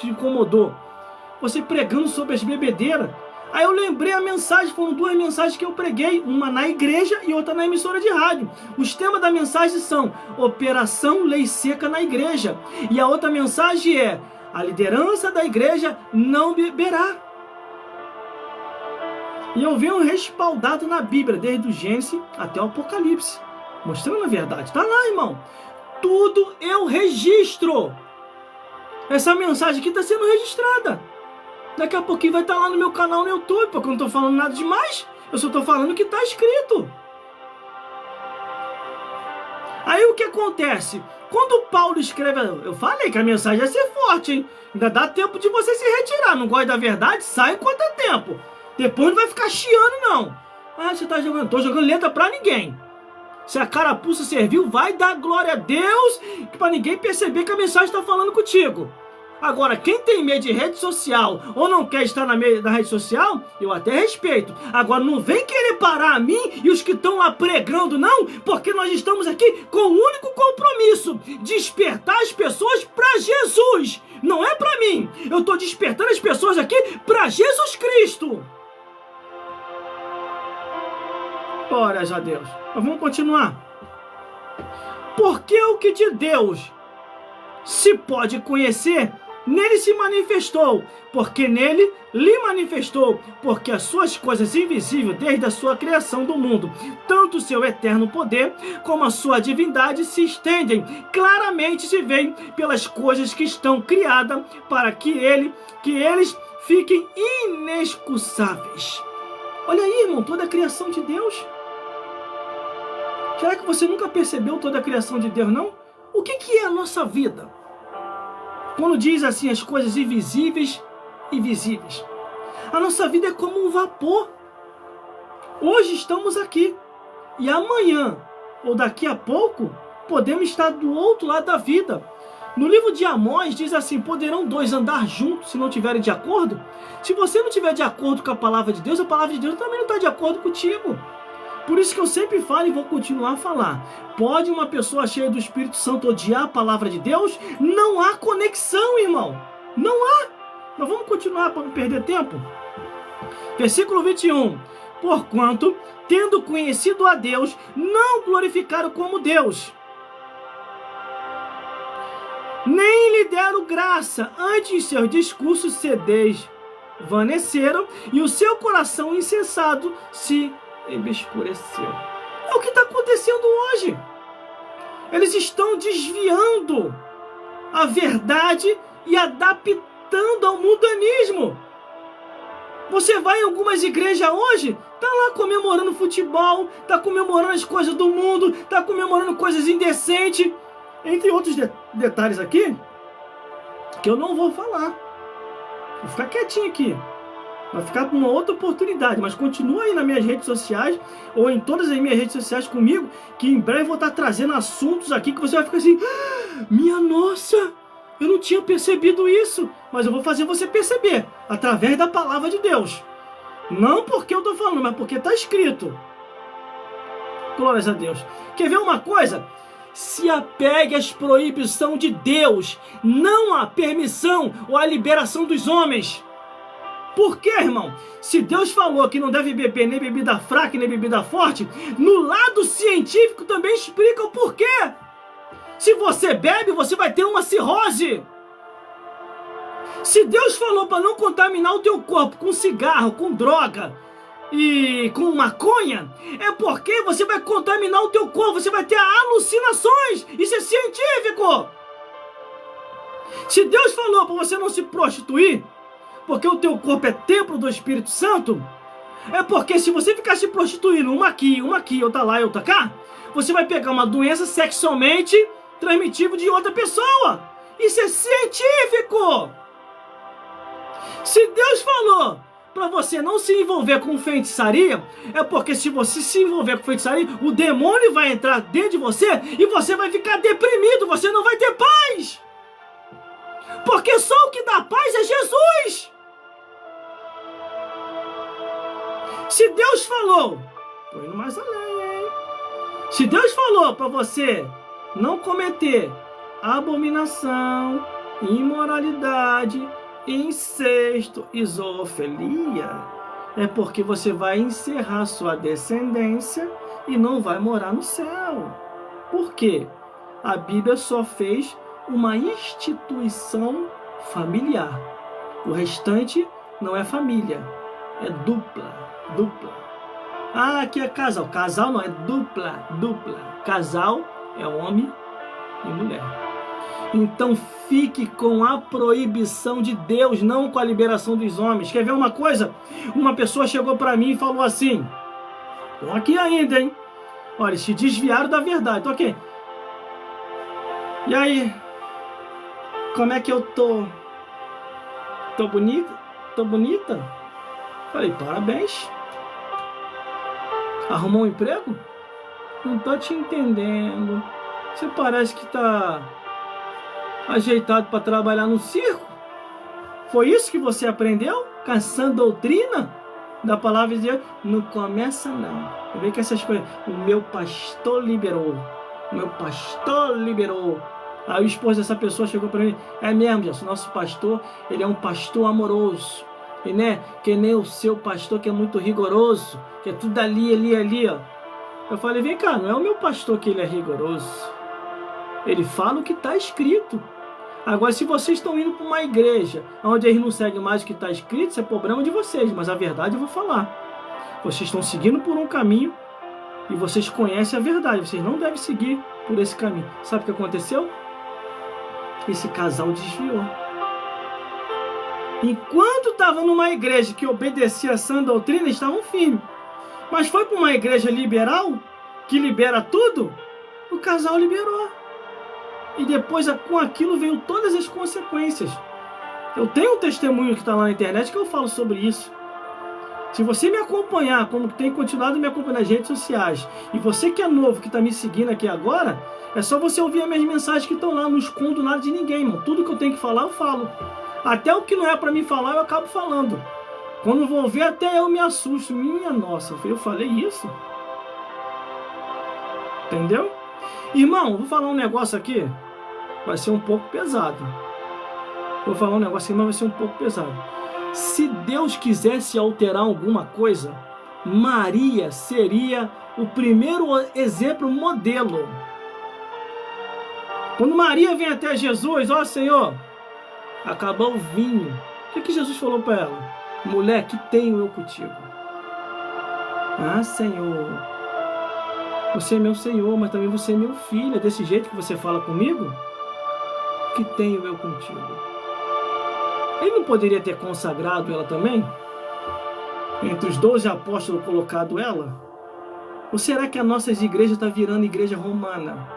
incomodou? Você pregando sobre as bebedeiras. Aí eu lembrei a mensagem, foram 2 mensagens que eu preguei, uma na igreja e outra na emissora de rádio. Os temas da mensagem são Operação Lei Seca na Igreja. E a outra mensagem é, a liderança da igreja não beberá. E eu venho respaldado na Bíblia, desde o Gênesis até o Apocalipse. Mostrando a verdade. Está lá, irmão. Tudo eu registro. Essa mensagem aqui está sendo registrada. Daqui a pouquinho vai estar lá no meu canal no YouTube, porque eu não estou falando nada demais. Eu só estou falando o que está escrito. Aí o que acontece? Quando Paulo escreve, eu falei que a mensagem ia ser forte, hein? Ainda dá tempo de você se retirar. Não gosta da verdade? Sai enquanto é tempo. Depois não vai ficar chiando, não. Ah, você está jogando. Não estou jogando letra para ninguém. Se a carapuça serviu, vai dar glória a Deus para ninguém perceber que a mensagem está falando contigo. Agora, quem tem medo de rede social ou não quer estar na rede social, eu até respeito. Agora, não vem querer parar a mim e os que estão lá pregando, não, porque nós estamos aqui com o único compromisso, despertar as pessoas para Jesus. Não é para mim. Eu estou despertando as pessoas aqui para Jesus Cristo. Glórias a Deus. Mas vamos continuar. Porque o que de Deus se pode conhecer, nele se manifestou, porque nele lhe manifestou, porque as suas coisas invisíveis desde a sua criação do mundo, tanto o seu eterno poder como a sua divindade se estendem, claramente se veem pelas coisas que estão criadas, para que eles fiquem inexcusáveis. Olha aí, irmão, toda a criação de Deus. Será que você nunca percebeu toda a criação de Deus, não? O que é a nossa vida? Quando diz assim as coisas invisíveis e visíveis. A nossa vida é como um vapor. Hoje estamos aqui. E amanhã, ou daqui a pouco, podemos estar do outro lado da vida. No livro de Amós diz assim, poderão 2 andar juntos se não estiverem de acordo? Se você não estiver de acordo com a palavra de Deus também não está de acordo contigo. Por isso que eu sempre falo e vou continuar a falar. Pode uma pessoa cheia do Espírito Santo odiar a palavra de Deus? Não há conexão, irmão. Não há. Mas vamos continuar para não perder tempo. Versículo 21. Porquanto, tendo conhecido a Deus, não glorificaram como Deus, nem lhe deram graça, antes em seus discursos se desvaneceram, e o seu coração insensato se escureceu. É o que está acontecendo hoje. Eles estão desviando a verdade e adaptando ao mundanismo. Você vai em algumas igrejas hoje, tá lá comemorando futebol, tá comemorando as coisas do mundo, tá comemorando coisas indecentes, entre outros detalhes aqui, que eu não vou falar. Vou ficar quietinho aqui. Vai ficar com uma outra oportunidade, mas continua aí nas minhas redes sociais, ou em todas as minhas redes sociais comigo, que em breve eu vou estar trazendo assuntos aqui que você vai ficar assim, minha nossa, eu não tinha percebido isso, mas eu vou fazer você perceber, através da palavra de Deus. Não porque eu estou falando, mas porque está escrito. Glórias a Deus. Quer ver uma coisa? Se apegue às proibições de Deus, não à permissão ou à liberação dos homens. Por quê, irmão? Se Deus falou que não deve beber nem bebida fraca nem bebida forte, no lado científico também explica o porquê. Se você bebe, você vai ter uma cirrose. Se Deus falou para não contaminar o teu corpo com cigarro, com droga e com maconha, é porque você vai contaminar o teu corpo, você vai ter alucinações. Isso é científico. Se Deus falou para você não se prostituir, porque o teu corpo é templo do Espírito Santo, é porque se você ficar se prostituindo, uma aqui, outra lá e outra cá, você vai pegar uma doença sexualmente transmitível de outra pessoa. Isso é científico. Se Deus falou para você não se envolver com feitiçaria, é porque se você se envolver com feitiçaria, o demônio vai entrar dentro de você e você vai ficar deprimido, você não vai ter paz. Porque só o que dá paz é Jesus. Se Deus falou, tô indo mais além, hein? Se Deus falou para você não cometer abominação, imoralidade, incesto e zoofilia, é porque você vai encerrar sua descendência e não vai morar no céu. Por quê? A Bíblia só fez uma instituição familiar. O restante não é família, é dupla. Ah, aqui é casal. Casal não, é dupla. Casal é homem e mulher. Então fique com a proibição de Deus, não com a liberação dos homens. Quer ver uma coisa? Uma pessoa chegou para mim e falou assim: tô aqui ainda, hein? Olha, se desviaram da verdade. Tô aqui. E aí? Como é que eu tô? Tô bonita? Tô bonita? Falei, parabéns. Arrumou um emprego? Não tô te entendendo. Você parece que tá ajeitado para trabalhar no circo? Foi isso que você aprendeu? Com essa doutrina da palavra de Deus? Não começa não. Eu vejo que essas coisas. O meu pastor liberou. Aí o esposo dessa pessoa chegou para mim: é mesmo, Jesus, nosso pastor, ele é um pastor amoroso. E né, que nem o seu pastor, que é muito rigoroso, que é tudo ali, ó. Eu falei, vem cá, não é o meu pastor que ele é rigoroso. Ele fala o que está escrito. Agora, se vocês estão indo para uma igreja onde eles não seguem mais o que está escrito, isso é problema de vocês, mas a verdade eu vou falar. Vocês estão seguindo por um caminho e vocês conhecem a verdade, vocês não devem seguir por esse caminho. Sabe o que aconteceu? Esse casal desviou. Enquanto estava numa igreja que obedecia a sã doutrina, estavam firmes. Mas foi para uma igreja liberal, que libera tudo, o casal liberou. E depois com aquilo veio todas as consequências. Eu tenho um testemunho que está lá na internet que eu falo sobre isso. Se você me acompanhar, como tem continuado me acompanhando nas redes sociais, e você que é novo, que está me seguindo aqui agora, é só você ouvir as minhas mensagens que estão lá, não escondo nada de ninguém, irmão. Tudo que eu tenho que falar, eu falo. Até o que não é para mim falar, eu acabo falando. Quando eu vou ver, até eu me assusto. Minha nossa, eu falei isso? Entendeu? Irmão, vou falar um negócio aqui. Vai ser um pouco pesado. Vou falar um negócio aqui, mas vai ser um pouco pesado. Se Deus quisesse alterar alguma coisa, Maria seria o primeiro exemplo modelo. Quando Maria vem até Jesus, ó Senhor, acabou o vinho. O que Jesus falou para ela? Mulher, que tenho eu contigo? Ah, Senhor, você é meu Senhor, mas também você é meu filho. É desse jeito que você fala comigo? Que tenho eu contigo? Ele não poderia ter consagrado ela também? Entre os 12 apóstolos colocado ela? Ou será que a nossa igreja está virando igreja romana?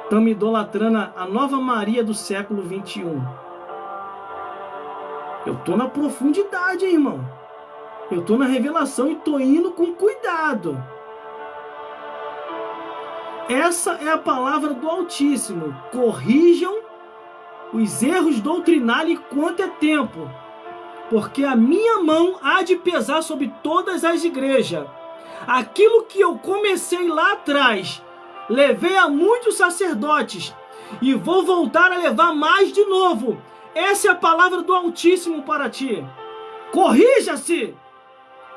Estamos idolatrando a nova Maria do século 21. Eu estou na profundidade, irmão. Eu estou na revelação e estou indo com cuidado. Essa é a palavra do Altíssimo. Corrijam os erros doutrinários enquanto é tempo, porque a minha mão há de pesar sobre todas as igrejas. Aquilo que eu comecei lá atrás, levei a muitos sacerdotes e vou voltar a levar mais de novo. Essa é a palavra do Altíssimo para ti. Corrija-se!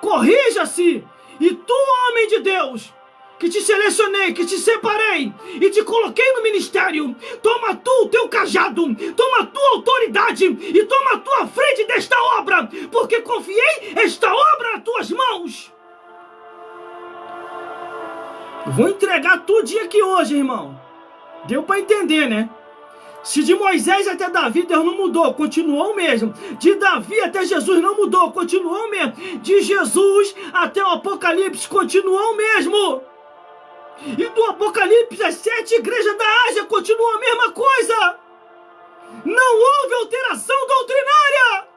Corrija-se! E tu, homem de Deus, que te selecionei, que te separei e te coloquei no ministério, toma tu o teu cajado, toma a tua autoridade e toma a tua frente desta obra, porque confiei esta obra nas tuas mãos. Vou entregar tudinho aqui hoje, irmão. Deu para entender, né? Se de Moisés até Davi, Deus não mudou, continuou o mesmo. De Davi até Jesus não mudou, continuou o mesmo. De Jesus até o Apocalipse, continuou o mesmo. E do Apocalipse às 7 igrejas da Ásia, continuou a mesma coisa. Não houve alteração doutrinária.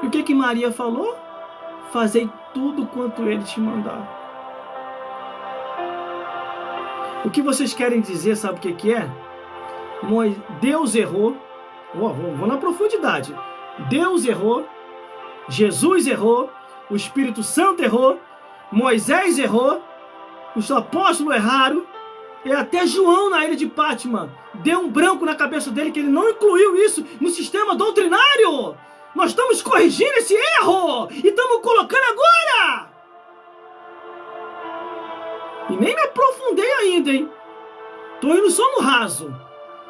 E o que Maria falou? Fazei tudo quanto ele te mandar. O que vocês querem dizer, sabe o que é? Deus errou. Vou na profundidade. Deus errou. Jesus errou. O Espírito Santo errou. Moisés errou. Os apóstolos erraram. E até João, na ilha de Pátima, deu um branco na cabeça dele que ele não incluiu isso no sistema doutrinário. Nós estamos corrigindo esse erro. E estamos colocando agora. E nem me aprofundei ainda, hein? Tô indo só no raso.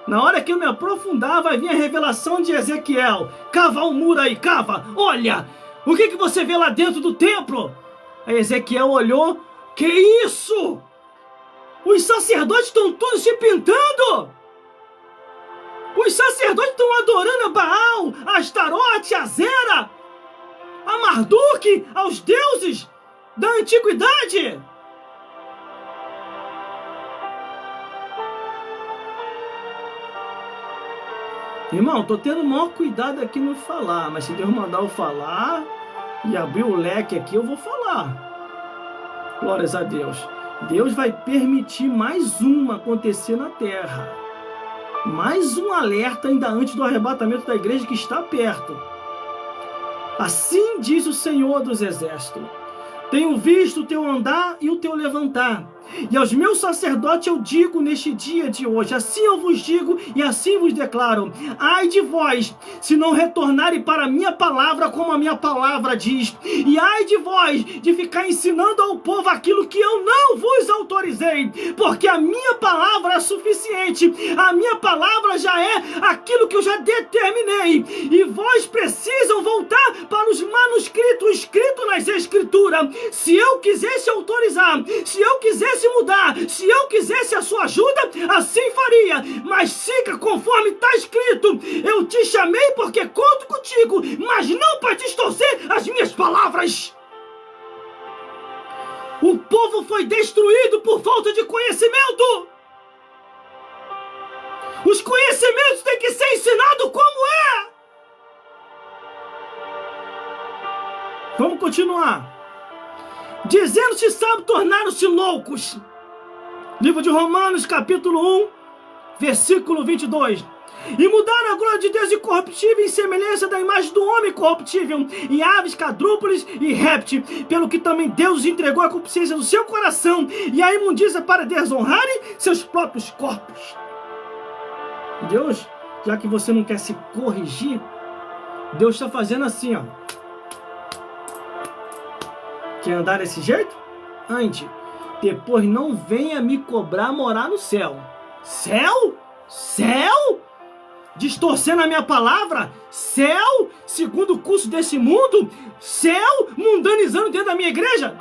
Na hora que eu me aprofundar, vai vir a revelação de Ezequiel. Cava um muro aí, cava. Olha, o que você vê lá dentro do templo? Aí Ezequiel olhou. Que isso? Os sacerdotes estão todos se pintando. Os sacerdotes estão adorando a Baal, a Astarote, a Zera, a Marduk, aos deuses da antiguidade. Irmão, tô tendo o maior cuidado aqui no falar, mas se Deus mandar eu falar e abrir o leque aqui, eu vou falar. Glórias a Deus. Deus vai permitir mais uma acontecer na terra. Mais um alerta ainda antes do arrebatamento da igreja que está perto. Assim diz o Senhor dos Exércitos. Tenho visto o teu andar e o teu levantar. E aos meus sacerdotes eu digo neste dia de hoje, assim eu vos digo e assim vos declaro: ai de vós, se não retornarem para a minha palavra como a minha palavra diz, e ai de vós, de ficar ensinando ao povo aquilo que eu não vos autorizei, porque a minha palavra é suficiente, a minha palavra já é aquilo que eu já determinei, e vós precisam voltar para os manuscritos escritos nas escrituras. Se eu quisesse autorizar, se eu quisesse mudar, se eu quisesse a sua ajuda, assim faria, mas siga conforme está escrito. Eu te chamei porque conto contigo, mas não para distorcer as minhas palavras. O povo foi destruído por falta de conhecimento. Os conhecimentos têm que ser ensinados como é. Vamos continuar. Dizendo-se sábio, tornaram-se loucos. Livro de Romanos, capítulo 1, versículo 22. E mudaram a glória de Deus incorruptível em semelhança da imagem do homem corruptível, em aves, quadrúpedes e répteis, pelo que também Deus entregou a concupiscência do seu coração e a imundícia para desonrarem seus próprios corpos. Deus, já que você não quer se corrigir, Deus está fazendo assim, ó. Quer andar desse jeito? Ande. Depois não venha me cobrar morar no céu. Céu? Céu? Distorcendo a minha palavra? Céu? Segundo o curso desse mundo? Céu? Mundanizando dentro da minha igreja?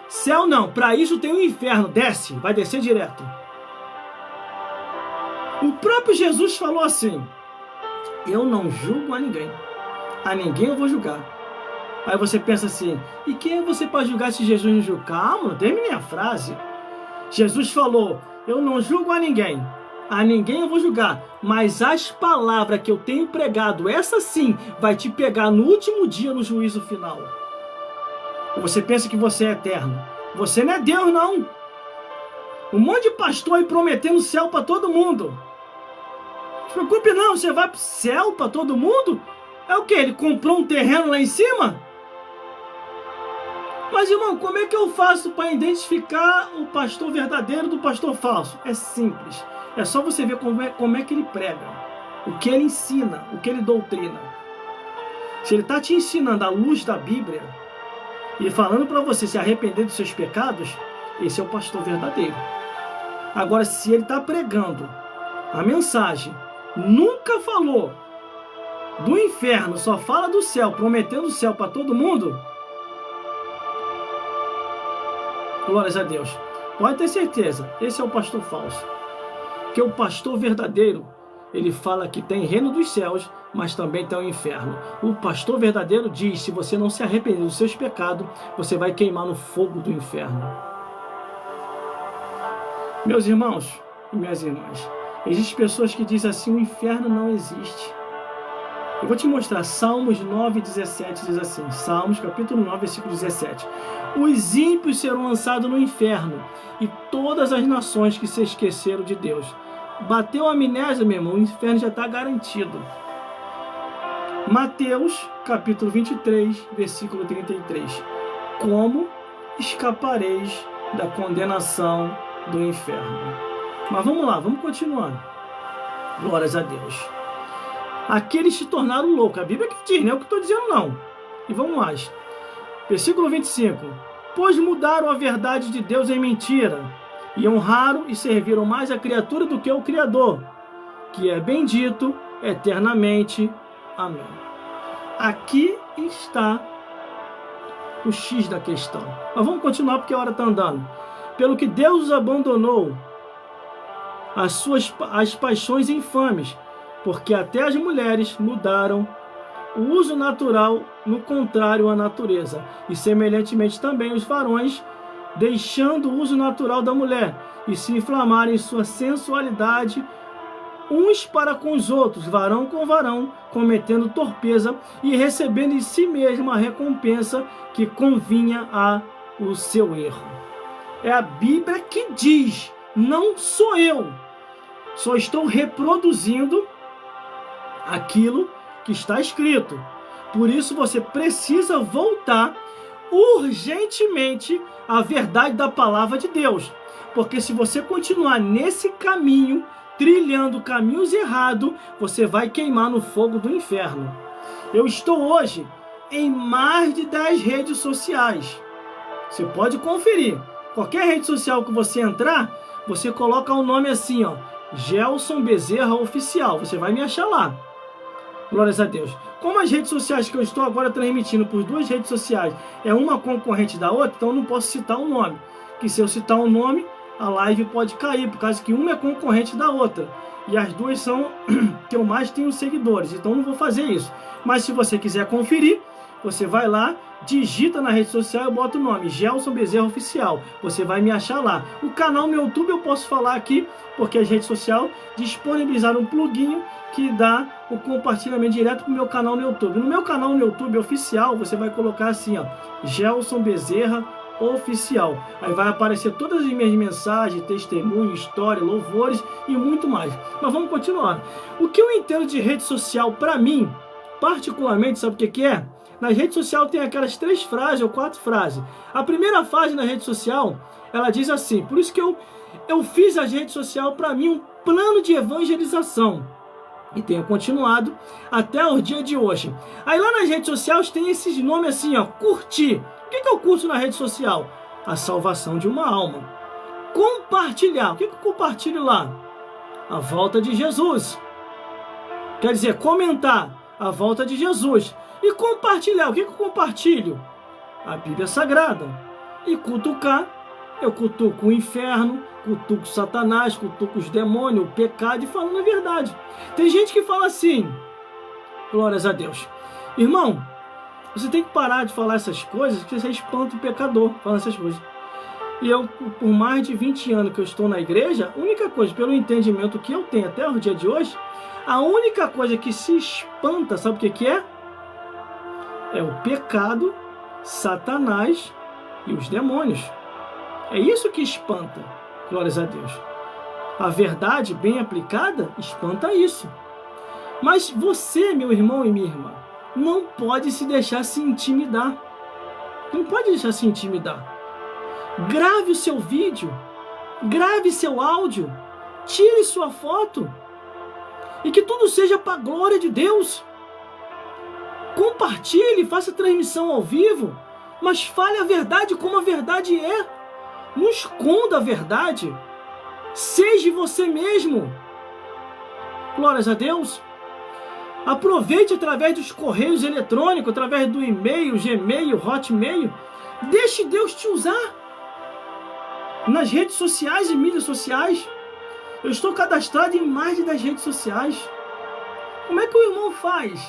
Céu não. Para isso tem um inferno. Desce. Vai descer direto. O próprio Jesus falou assim: eu não julgo a ninguém. A ninguém eu vou julgar. Aí você pensa assim, e quem é você para julgar se Jesus não julga? Calma, não terminei a frase. Jesus falou, eu não julgo a ninguém eu vou julgar, mas as palavras que eu tenho pregado, essa sim, vai te pegar no último dia no juízo final. Você pensa que você é eterno. Você não é Deus, não. Um monte de pastor aí prometendo céu para todo mundo. Não se preocupe não, você vai para o céu para todo mundo? É o que? Ele comprou um terreno lá em cima? Mas, irmão, como é que eu faço para identificar o pastor verdadeiro do pastor falso? É simples. É só você ver como é que ele prega, o que ele ensina, o que ele doutrina. Se ele está te ensinando à luz da Bíblia e falando para você se arrepender dos seus pecados, esse é o pastor verdadeiro. Agora, se ele está pregando a mensagem, nunca falou do inferno, só fala do céu, prometendo o céu para todo mundo, glórias a Deus, pode ter certeza, esse é o pastor falso. Porque o pastor verdadeiro, ele fala que tem reino dos céus, mas também tem o inferno. O pastor verdadeiro diz, se você não se arrepender dos seus pecados, você vai queimar no fogo do inferno. Meus irmãos e minhas irmãs, existem pessoas que dizem assim, o inferno não existe. Eu vou te mostrar, Salmos 9:17 diz assim, Salmos capítulo 9, versículo 17. Os ímpios serão lançados no inferno, e todas as nações que se esqueceram de Deus. Bateu a amnésia, meu irmão, o inferno já está garantido. Mateus capítulo 23, versículo 33. Como escapareis da condenação do inferno? Mas vamos lá, vamos continuar. Glórias a Deus. Aqueles se tornaram loucos. A Bíblia que diz, não é o que estou dizendo não. E vamos mais. Versículo 25. Pois mudaram a verdade de Deus em mentira, e honraram e serviram mais a criatura do que o Criador, que é bendito eternamente. Amém. Aqui está o X da questão. Mas vamos continuar porque a hora está andando. Pelo que Deus os abandonou as paixões infames, porque até as mulheres mudaram o uso natural no contrário à natureza, e semelhantemente também os varões, deixando o uso natural da mulher, e se inflamarem em sua sensualidade uns para com os outros, varão com varão, cometendo torpeza e recebendo em si mesmo a recompensa que convinha ao seu erro. É a Bíblia que diz, não sou eu. Só estou reproduzindo aquilo que está escrito. Por isso você precisa voltar urgentemente à verdade da palavra de Deus. Porque se você continuar nesse caminho, trilhando caminhos errados, você vai queimar no fogo do inferno. Eu estou hoje em mais de 10 redes sociais. Você pode conferir. Qualquer rede social que você entrar, você coloca o nome assim, ó, Gelson Bezerra Oficial. Você vai me achar lá. Glórias a Deus. Como as redes sociais que eu estou agora transmitindo por 2 redes sociais é uma concorrente da outra, então eu não posso citar o nome. Que se eu citar o nome, a live pode cair, por causa que uma é concorrente da outra. E as duas são que eu mais tenho seguidores, então não vou fazer isso. Mas se você quiser conferir, você vai lá, digita na rede social e bota o nome, Gelson Bezerra Oficial. Você vai me achar lá. O canal no YouTube eu posso falar aqui, porque as redes sociais disponibilizaram um plugin que dá o compartilhamento direto para o meu canal no YouTube. No meu canal no YouTube oficial, você vai colocar assim, ó, Gelson Bezerra Oficial. Aí vai aparecer todas as minhas mensagens, testemunhos, história, louvores e muito mais. Mas vamos continuar. O que eu entendo de rede social, para mim, particularmente, sabe o que é? Nas redes sociais tem aquelas 3 frases ou 4 frases. A primeira frase na rede social, ela diz assim, por isso que eu fiz a rede social para mim um plano de evangelização. E tenho continuado até o dia de hoje. Aí lá nas redes sociais tem esses nomes assim, ó, curtir. O que eu curto na rede social? A salvação de uma alma. Compartilhar. O que eu compartilho lá? A volta de Jesus. Quer dizer, comentar a volta de Jesus. E compartilhar. O que eu compartilho? A Bíblia Sagrada. E cutucar. Eu cutuco o inferno, cutuco Satanás, cutuco os demônios, o pecado, e falando a verdade. Tem gente que fala assim, glórias a Deus. Irmão, você tem que parar de falar essas coisas, que você espanta o pecador falando essas coisas. E eu, por mais de 20 anos que eu estou na igreja, a única coisa, pelo entendimento que eu tenho até o dia de hoje, a única coisa que se espanta, sabe o que é? É o pecado, Satanás e os demônios. É isso que espanta, glórias a Deus. A verdade bem aplicada espanta isso. Mas você, meu irmão e minha irmã, não pode se deixar se intimidar. Não pode deixar se intimidar. Grave o seu vídeo, grave seu áudio, tire sua foto e que tudo seja para a glória de Deus. Compartilhe, faça transmissão ao vivo, mas fale a verdade como a verdade é. Não esconda a verdade. Seja você mesmo. Glórias a Deus. Aproveite através dos correios eletrônicos, através do e-mail, Gmail, Hotmail. Deixe Deus te usar nas redes sociais e mídias sociais. Eu estou cadastrado em mais de 10 redes sociais. Como é que o irmão faz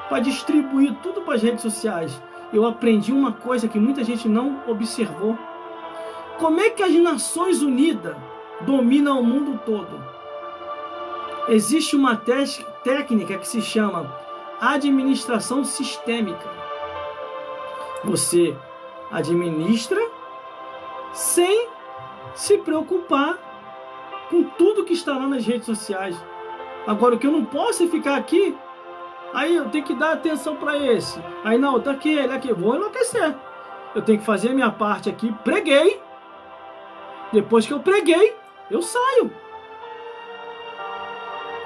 para distribuir tudo para as redes sociais? Eu aprendi uma coisa que muita gente não observou. Como é que as Nações Unidas dominam o mundo todo? Existe uma técnica que se chama administração sistêmica. Você administra sem se preocupar com tudo que está lá nas redes sociais. Agora, o que eu não posso é ficar aqui, aí eu tenho que dar atenção para esse, aí não, tá aqui, vou enlouquecer. Eu tenho que fazer a minha parte aqui, preguei, depois que eu preguei, eu saio.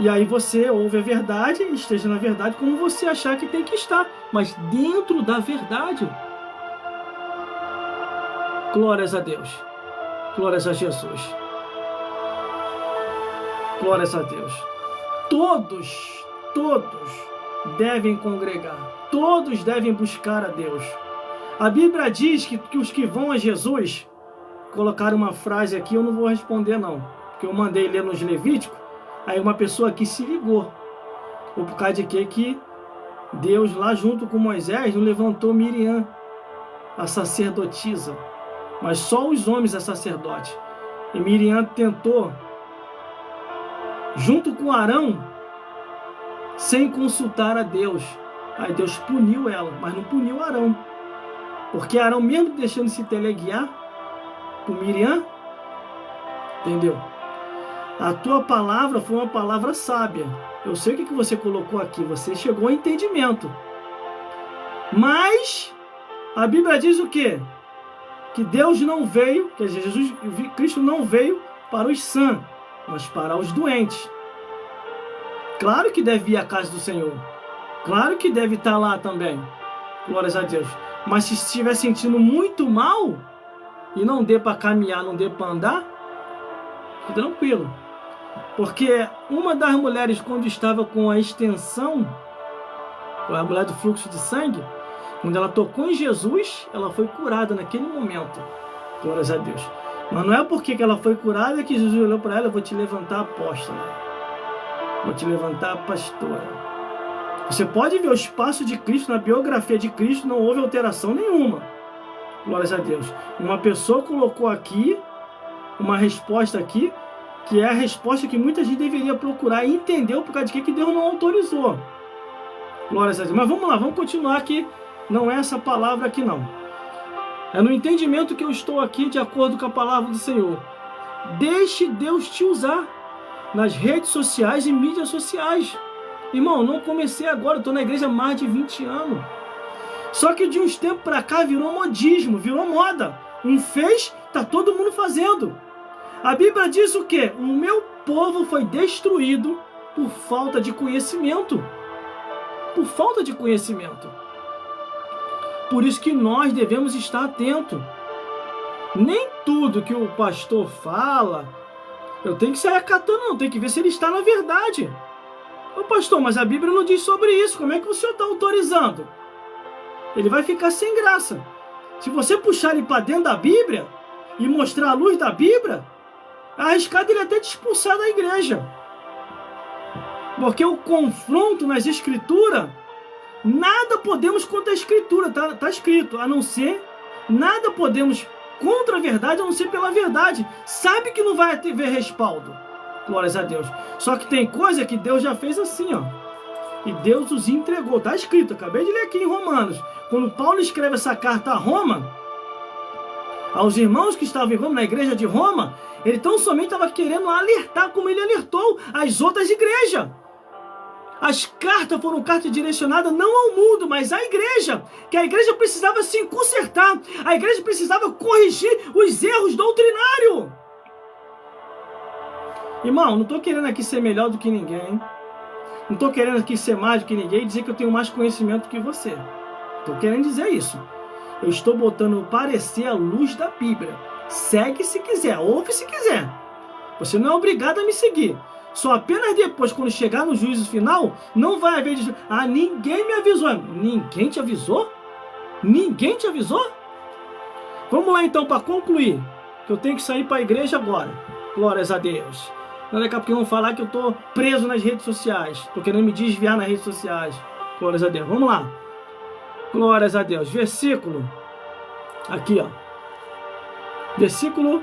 E aí você ouve a verdade, esteja na verdade como você achar que tem que estar, mas dentro da verdade. Glórias a Deus. Glórias a Jesus. Glórias a Deus. Todos devem congregar. Todos devem buscar a Deus. A Bíblia diz que os que vão a Jesus, colocaram uma frase aqui, eu não vou responder não, porque eu mandei ler nos Levíticos, aí uma pessoa aqui se ligou. Por causa de que Deus lá junto com Moisés não levantou Miriam, a sacerdotisa, mas só os homens é sacerdote. E Miriam tentou, junto com Arão, sem consultar a Deus. Aí Deus puniu ela, mas não puniu Arão. Porque Arão, mesmo deixando se teleguiar por Miriam, entendeu? A tua palavra foi uma palavra sábia. Eu sei o que você colocou aqui, você chegou ao entendimento. Mas a Bíblia diz o quê? Que Deus não veio, quer dizer, Cristo não veio para os sãs, mas para os doentes. Claro que deve ir à casa do Senhor. Claro que deve estar lá também. Glórias a Deus. Mas se estiver sentindo muito mal e não dê para caminhar, não dê para andar, fique tranquilo. Porque uma das mulheres, quando estava com a extensão, a mulher do fluxo de sangue, quando ela tocou em Jesus, ela foi curada naquele momento. Glórias a Deus. Mas não é porque ela foi curada que Jesus olhou para ela: eu vou te levantar apóstola, vou te levantar pastora. Você pode ver o espaço de Cristo, na biografia de Cristo não houve alteração nenhuma. Glórias a Deus. Uma pessoa colocou aqui uma resposta aqui, que é a resposta que muita gente deveria procurar e entender por causa de que Deus não autorizou. Glórias a Deus. Mas vamos lá, vamos continuar aqui. Não é essa palavra aqui não. É no entendimento que eu estou aqui de acordo com a palavra do Senhor. Deixe Deus te usar nas redes sociais e mídias sociais. Irmão, não comecei agora, estou na igreja há mais de 20 anos. Só que de uns tempos para cá virou modismo, virou moda. Um fez, tá todo mundo fazendo. A Bíblia diz o quê? O meu povo foi destruído por falta de conhecimento. Por falta de conhecimento. Por isso que nós devemos estar atentos. Nem tudo que o pastor fala, eu tenho que sair acatando, não. Tem que ver se ele está na verdade. Ô pastor, mas a Bíblia não diz sobre isso. Como é que o senhor está autorizando? Ele vai ficar sem graça. Se você puxar ele para dentro da Bíblia e mostrar a luz da Bíblia, é arriscado ele até te expulsar da igreja. Porque o confronto nas Escrituras, nada podemos contra a Escritura, tá escrito, a não ser, nada podemos contra a verdade, a não ser pela verdade. Sabe que não vai ter respaldo. Glórias a Deus. Só que tem coisa que Deus já fez assim, ó. E Deus os entregou. Tá escrito, acabei de ler aqui em Romanos. Quando Paulo escreve essa carta a Roma, aos irmãos que estavam em Roma, na igreja de Roma, ele tão somente estava querendo alertar, como ele alertou as outras igrejas. As cartas foram cartas direcionadas não ao mundo, mas à igreja. Que a igreja precisava se consertar. A igreja precisava corrigir os erros doutrinários. Irmão, não estou querendo aqui ser melhor do que ninguém. Não estou querendo aqui ser mais do que ninguém e dizer que eu tenho mais conhecimento que você. Estou querendo dizer isso. Eu estou botando o parecer à luz da Bíblia. Segue se quiser, ouve se quiser. Você não é obrigado a me seguir. Só apenas depois, quando chegar no juízo final, não vai haver... ninguém me avisou. Ninguém te avisou? Ninguém te avisou? Vamos lá então para concluir. Que eu tenho que sair para a igreja agora. Glórias a Deus. Não é porque vão falar que eu estou preso nas redes sociais. Estou querendo me desviar nas redes sociais. Glórias a Deus. Vamos lá. Glórias a Deus. Versículo. Aqui, ó. Versículo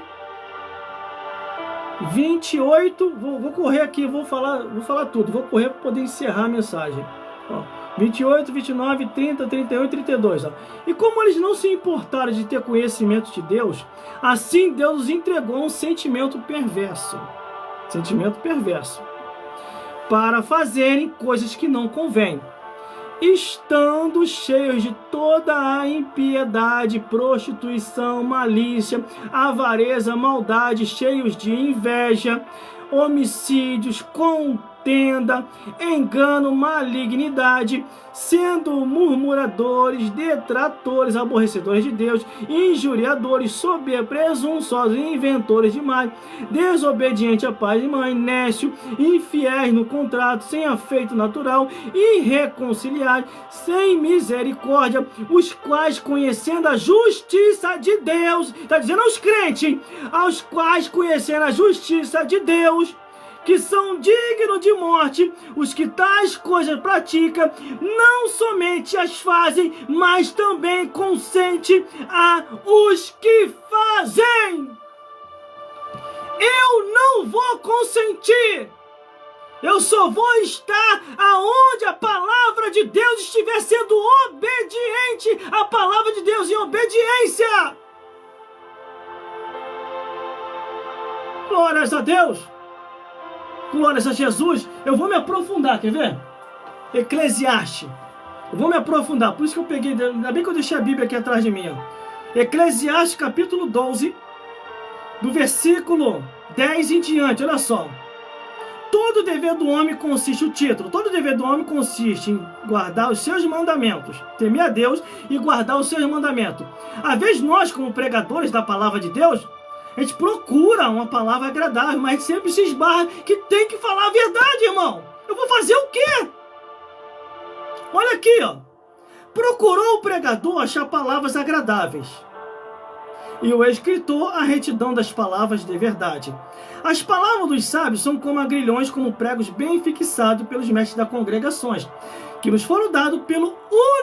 28. Vou correr aqui. Vou falar tudo. Vou correr para poder encerrar a mensagem. Ó. 28, 29, 30, 31 e 32. Ó. E como eles não se importaram de ter conhecimento de Deus, assim Deus os entregou um sentimento perverso. Sentimento perverso. Para fazerem coisas que não convêm. Estando cheios de toda a impiedade, prostituição, malícia, avareza, maldade, cheios de inveja, homicídios, contenda, engano, malignidade, sendo murmuradores, detratores, aborrecedores de Deus, injuriadores, soberbos, presunçosos, inventores de mal, desobediente a pai e mãe, nécio, infiéis no contrato, sem afeto natural, irreconciliáveis, sem misericórdia, os quais, conhecendo a justiça de Deus, está dizendo aos crentes, aos quais, conhecendo a justiça de Deus, que são dignos de morte, os que tais coisas praticam, não somente as fazem, mas também consente a os que fazem. Eu não vou consentir. Eu só vou estar aonde a palavra de Deus estiver sendo obediente à palavra de Deus em obediência. Glórias a Deus. Glórias a Jesus. Eu vou me aprofundar, quer ver? Eclesiastes. Eu vou me aprofundar. Por isso que eu peguei, ainda bem que eu deixei a Bíblia aqui atrás de mim. Ó. Eclesiastes capítulo 12, do versículo 10 em diante. Olha só. Todo dever do homem consiste, o título, todo dever do homem consiste em guardar os seus mandamentos, temer a Deus e guardar os seus mandamentos. Às vezes nós, como pregadores da palavra de Deus, a gente procura uma palavra agradável, mas a gente sempre se esbarra que tem que falar a verdade, irmão. Eu vou fazer o quê? Olha aqui, ó. Procurou o pregador achar palavras agradáveis, e o escritor a retidão das palavras de verdade. As palavras dos sábios são como agrilhões, como pregos bem fixados pelos mestres das congregações, que nos foram dados pelo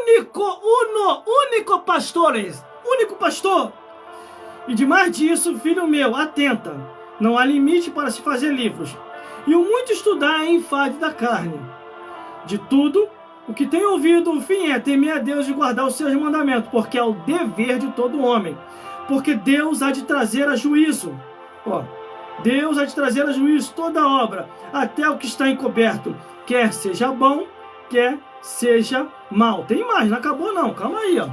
único pastor. E demais disso, filho meu, atenta, não há limite para se fazer livros, e o muito estudar é enfado da carne. De tudo o que tem ouvido, o fim é temer a Deus e guardar os seus mandamentos, porque é o dever de todo homem. Porque Deus há de trazer a juízo. Ó, Deus há de trazer a juízo toda obra, até o que está encoberto, quer seja bom, quer seja mal. Tem mais, não acabou não, calma aí, ó.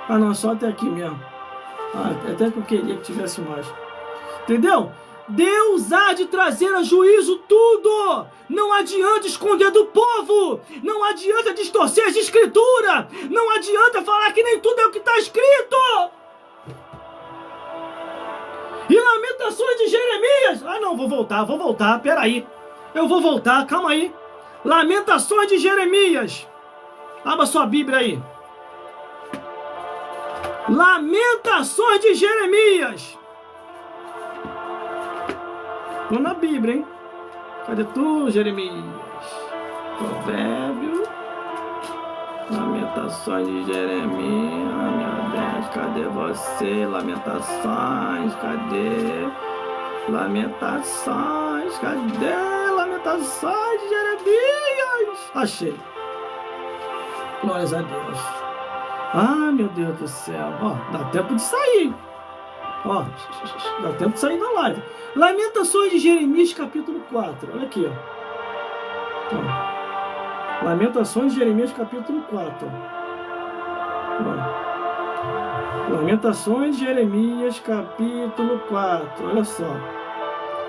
Ah não, só até aqui mesmo. Até que eu queria que tivesse mais. Entendeu? Deus há de trazer a juízo tudo. Não adianta esconder do povo. Não adianta distorcer as escrituras. Não adianta falar que nem tudo é o que está escrito. E Lamentações de Jeremias. Ah não, vou voltar, peraí. Eu vou voltar, calma aí. Lamentações de Jeremias. Abra sua Bíblia aí. Lamentações de Jeremias. Tô na Bíblia, hein? Cadê tu, Jeremias? Provérbio. Lamentações de Jeremias. Meu Deus, cadê você? Lamentações, cadê? Lamentações, cadê? Lamentações de Jeremias. Achei. Glórias a Deus. Ah, meu Deus do céu. Ó, dá tempo de sair. Ó, dá tempo de sair da live. Lamentações de Jeremias, capítulo 4. Olha aqui, ó. Ó. Lamentações de Jeremias, capítulo 4. Ó. Lamentações de Jeremias, capítulo 4. Olha só.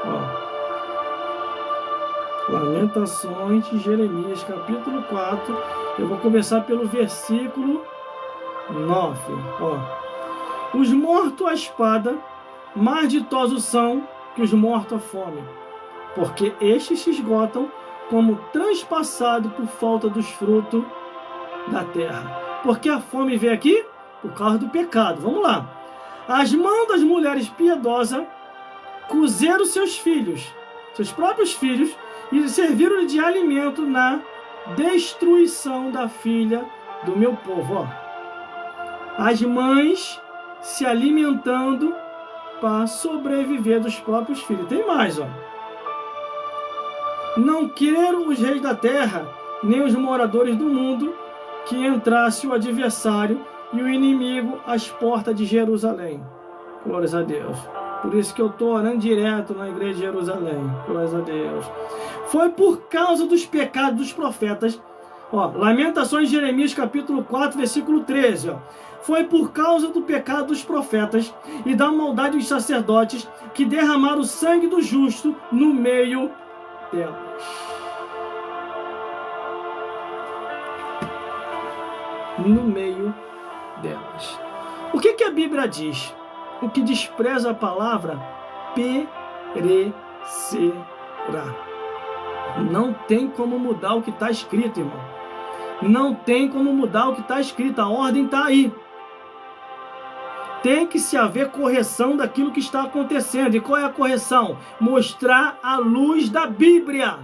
Ó. Lamentações de Jeremias, capítulo 4. Eu vou começar pelo versículo 9. Ó. Os mortos à espada, mais ditosos são que os mortos à fome, porque estes se esgotam como transpassado por falta dos frutos da terra. Porque a fome veio aqui? Por causa do pecado. Vamos lá. As mãos das mulheres piedosas cozeram seus filhos, seus próprios filhos, e serviram de alimento na destruição da filha do meu povo. Ó. As mães se alimentando para sobreviver dos próprios filhos. Tem mais, ó. Não quero os reis da terra, nem os moradores do mundo, que entrasse o adversário e o inimigo às portas de Jerusalém. Glórias a Deus. Por isso que eu estou orando direto na igreja de Jerusalém. Glórias a Deus. Foi por causa dos pecados dos profetas. Ó, Lamentações de Jeremias, capítulo 4, versículo 13. Ó. Foi por causa do pecado dos profetas e da maldade dos sacerdotes que derramaram o sangue do justo no meio delas. No meio delas. O que a Bíblia diz? O que despreza a palavra perecerá. Não tem como mudar o que está escrito, irmão. Não tem como mudar o que está escrito. A ordem está aí. Tem que se haver correção daquilo que está acontecendo. E qual é a correção? Mostrar a luz da Bíblia.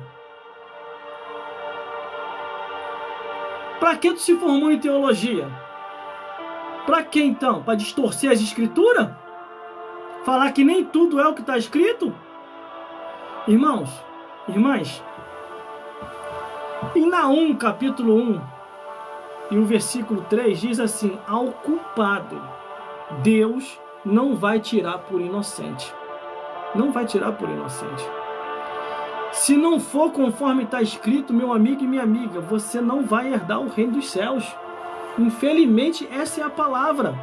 Para que tu se formou em teologia? Para que então? Para distorcer as escrituras? Falar que nem tudo é o que está escrito? Irmãos, irmãs, em Naum, capítulo 1, e o versículo 3 diz assim: ao culpado, Deus não vai tirar por inocente. Não vai tirar por inocente. Se não for conforme está escrito, meu amigo e minha amiga, você não vai herdar o reino dos céus. Infelizmente, essa é a palavra.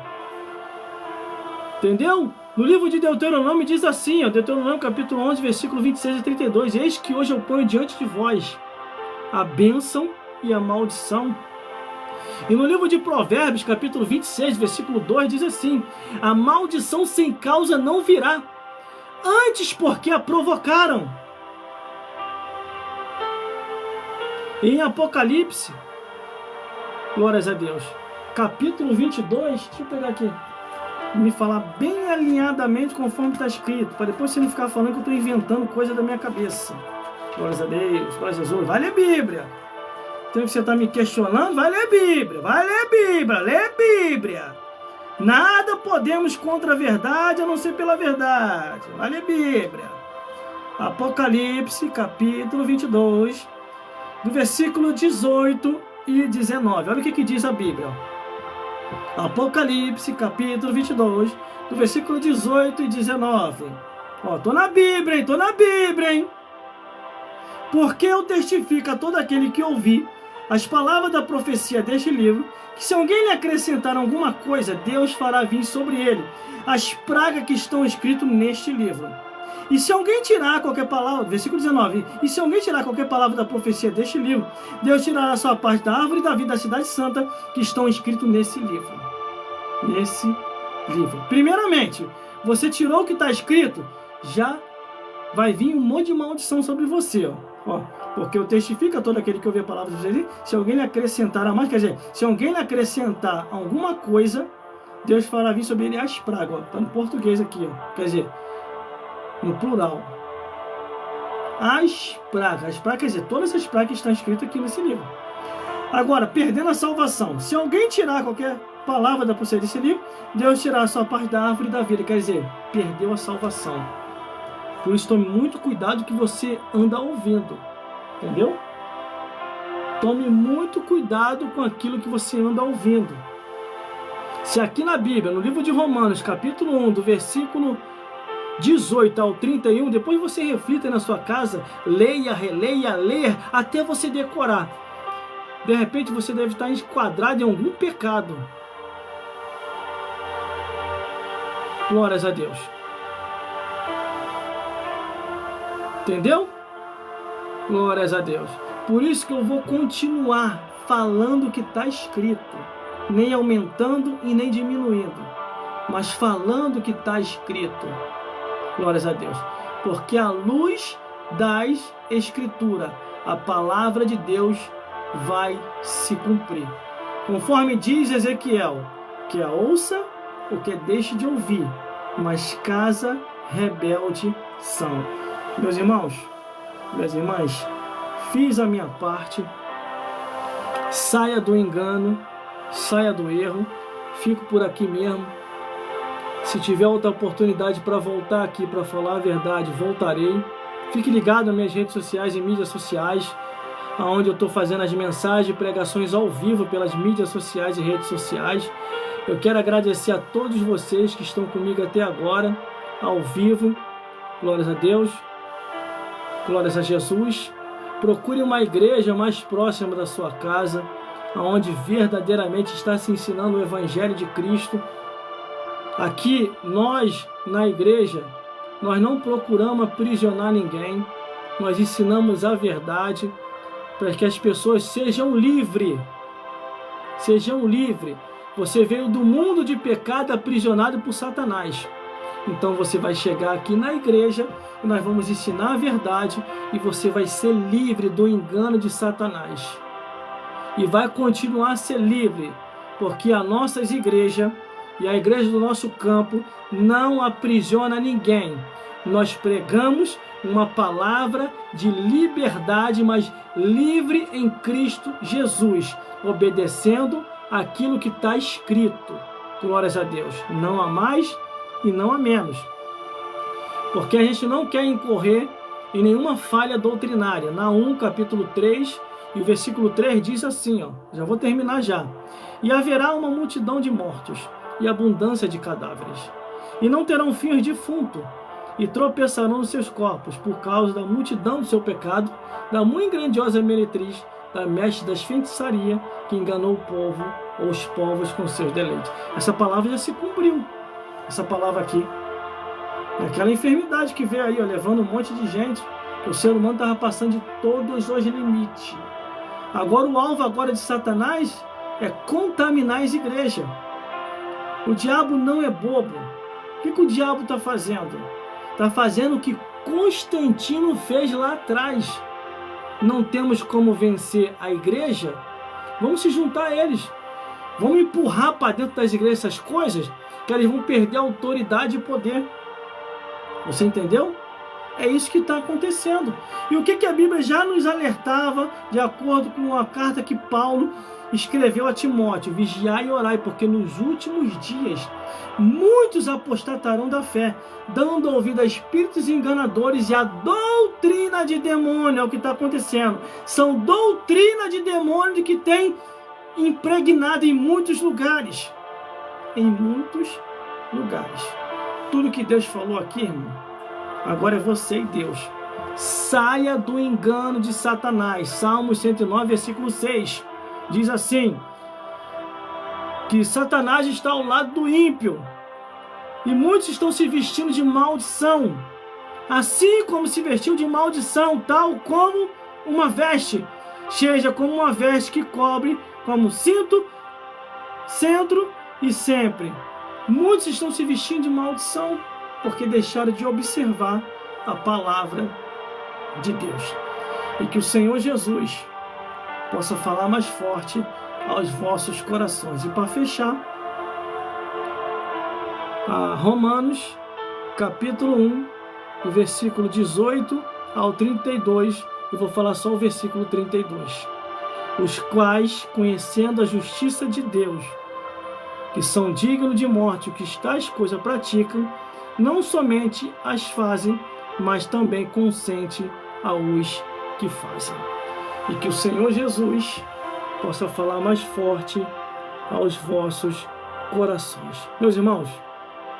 Entendeu? No livro de Deuteronômio diz assim, ó, Deuteronômio capítulo 11, versículo 26 e 32. Eis que hoje eu ponho diante de vós a bênção e a maldição. E no livro de Provérbios, capítulo 26, versículo 2, diz assim: a maldição sem causa não virá, antes porque a provocaram. E em Apocalipse, glórias a Deus, capítulo 22, deixa eu pegar aqui, me falar bem alinhadamente conforme está escrito, para depois você não ficar falando que eu estou inventando coisa da minha cabeça. Glórias a Deus, glórias a Jesus, vai ler Bíblia. Então você está me questionando, vai ler Bíblia, vai ler Bíblia, lê Bíblia. Nada podemos contra a verdade a não ser pela verdade. Vai ler Bíblia. Apocalipse, capítulo 22, do versículo 18 e 19. Olha o que diz a Bíblia. Apocalipse, capítulo 22, do versículo 18 e 19. Ó, tô na Bíblia, hein? Tô na Bíblia, hein? Porque eu testifico a todo aquele que ouvir as palavras da profecia deste livro, que se alguém lhe acrescentar alguma coisa, Deus fará vir sobre ele as pragas que estão escritas neste livro. E se alguém tirar qualquer palavra, versículo 19, e se alguém tirar qualquer palavra da profecia deste livro, Deus tirará a sua parte da árvore da vida da cidade santa, que estão escritos nesse livro. Nesse livro. Primeiramente, você tirou o que está escrito, já vai vir um monte de maldição sobre você, ó. Porque eu testifico a todo aquele que ouvir a palavra de Deus, se alguém lhe acrescentar a mais, quer dizer, se alguém lhe acrescentar alguma coisa, Deus fará vir sobre ele as pragas, está no português aqui, ó. Quer dizer, no plural. As pragas, quer dizer, todas as pragas que estão escritas aqui nesse livro. Agora, perdendo a salvação, se alguém tirar qualquer palavra da profecia desse livro, Deus tirará a sua parte da árvore da vida, quer dizer, perdeu a salvação. Por isso, tome muito cuidado que você anda ouvindo. Entendeu? Tome muito cuidado com aquilo que você anda ouvindo. Se aqui na Bíblia, no livro de Romanos, capítulo 1, do versículo 18 ao 31, depois você reflita na sua casa, leia, releia, leia, até você decorar. De repente você deve estar enquadrado em algum pecado. Glórias a Deus. Entendeu? Glórias a Deus. Por isso que eu vou continuar falando o que está escrito, nem aumentando e nem diminuindo, mas falando o que está escrito. Glórias a Deus. Porque a luz das Escrituras, a palavra de Deus vai se cumprir. Conforme diz Ezequiel, que ouça o que deixe de ouvir, mas casa rebelde são. Meus irmãos, minhas irmãs, fiz a minha parte. Saia do engano, saia do erro. Fico por aqui mesmo. Se tiver outra oportunidade para voltar aqui para falar a verdade, voltarei. Fique ligado nas minhas redes sociais e mídias sociais, onde eu estou fazendo as mensagens e pregações ao vivo pelas mídias sociais e redes sociais. Eu quero agradecer a todos vocês que estão comigo até agora, ao vivo. Glórias a Deus. Glórias a Jesus. Procure uma igreja mais próxima da sua casa, onde verdadeiramente está se ensinando o Evangelho de Cristo. Aqui, nós, na igreja, nós não procuramos aprisionar ninguém. Nós ensinamos a verdade para que as pessoas sejam livres. Sejam livres. Você veio do mundo de pecado aprisionado por Satanás. Então você vai chegar aqui na igreja e nós vamos ensinar a verdade e você vai ser livre do engano de Satanás. E vai continuar a ser livre, porque as nossas igrejas e a igreja do nosso campo não aprisiona ninguém. Nós pregamos uma palavra de liberdade, mas livre em Cristo Jesus, obedecendo aquilo que está escrito. Glórias a Deus. Não há mais e não há menos. Porque a gente não quer incorrer em nenhuma falha doutrinária. Naum, capítulo 3, e o versículo 3 diz assim, ó, já vou terminar já. E haverá uma multidão de mortos e abundância de cadáveres. E não terão fim os defuntos, e tropeçarão nos seus corpos, por causa da multidão do seu pecado, da muito grandiosa meretriz, da mestre das feitiçarias, que enganou o povo, ou os povos com seus deleites. Essa palavra já se cumpriu. Essa palavra aqui. Aquela enfermidade que veio aí, ó, levando um monte de gente, que o ser humano estava passando de todos os limites. Agora o alvo agora de Satanás é contaminar as igrejas. O diabo não é bobo. O que o diabo está fazendo? Está fazendo o que Constantino fez lá atrás. Não temos como vencer a igreja? Vamos se juntar a eles. Vamos empurrar para dentro das igrejas essas coisas, que eles vão perder a autoridade e poder. Você entendeu? É isso que está acontecendo. E o que a Bíblia já nos alertava, de acordo com a carta que Paulo escreveu a Timóteo: vigiai e orai, porque nos últimos dias muitos apostatarão da fé, dando ouvido a espíritos enganadores e a doutrina de demônio. É o que está acontecendo. São doutrina de demônio que tem impregnado em muitos lugares. Em muitos lugares. Tudo que Deus falou aqui, irmão, agora é você e Deus. Saia do engano de Satanás. Salmos 109, versículo 6. Diz assim, que Satanás está ao lado do ímpio, e muitos estão se vestindo de maldição. Assim como se vestiu de maldição, tal como uma veste, seja como uma veste que cobre como cinto, centro e sempre. Muitos estão se vestindo de maldição porque deixaram de observar a palavra de Deus. E que o Senhor Jesus possa falar mais forte aos vossos corações. E para fechar, Romanos, capítulo 1, do versículo 18 ao 32, eu vou falar só o versículo 32. Os quais, conhecendo a justiça de Deus, que são dignos de morte, o que tais coisas praticam, não somente as fazem, mas também consentem aos que fazem. E que o Senhor Jesus possa falar mais forte aos vossos corações. Meus irmãos,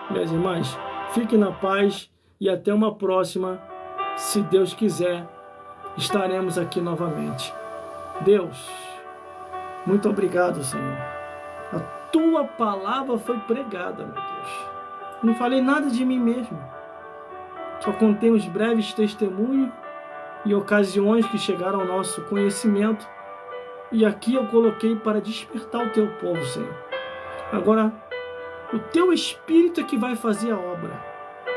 minhas irmãs, fiquem na paz e até uma próxima. Se Deus quiser, estaremos aqui novamente. Deus, muito obrigado, Senhor. A tua palavra foi pregada, meu Deus. Não falei nada de mim mesmo. só contém os breves testemunhos e ocasiões que chegaram ao nosso conhecimento. E aqui eu coloquei para despertar o teu povo, Senhor. Agora, o teu Espírito é que vai fazer a obra,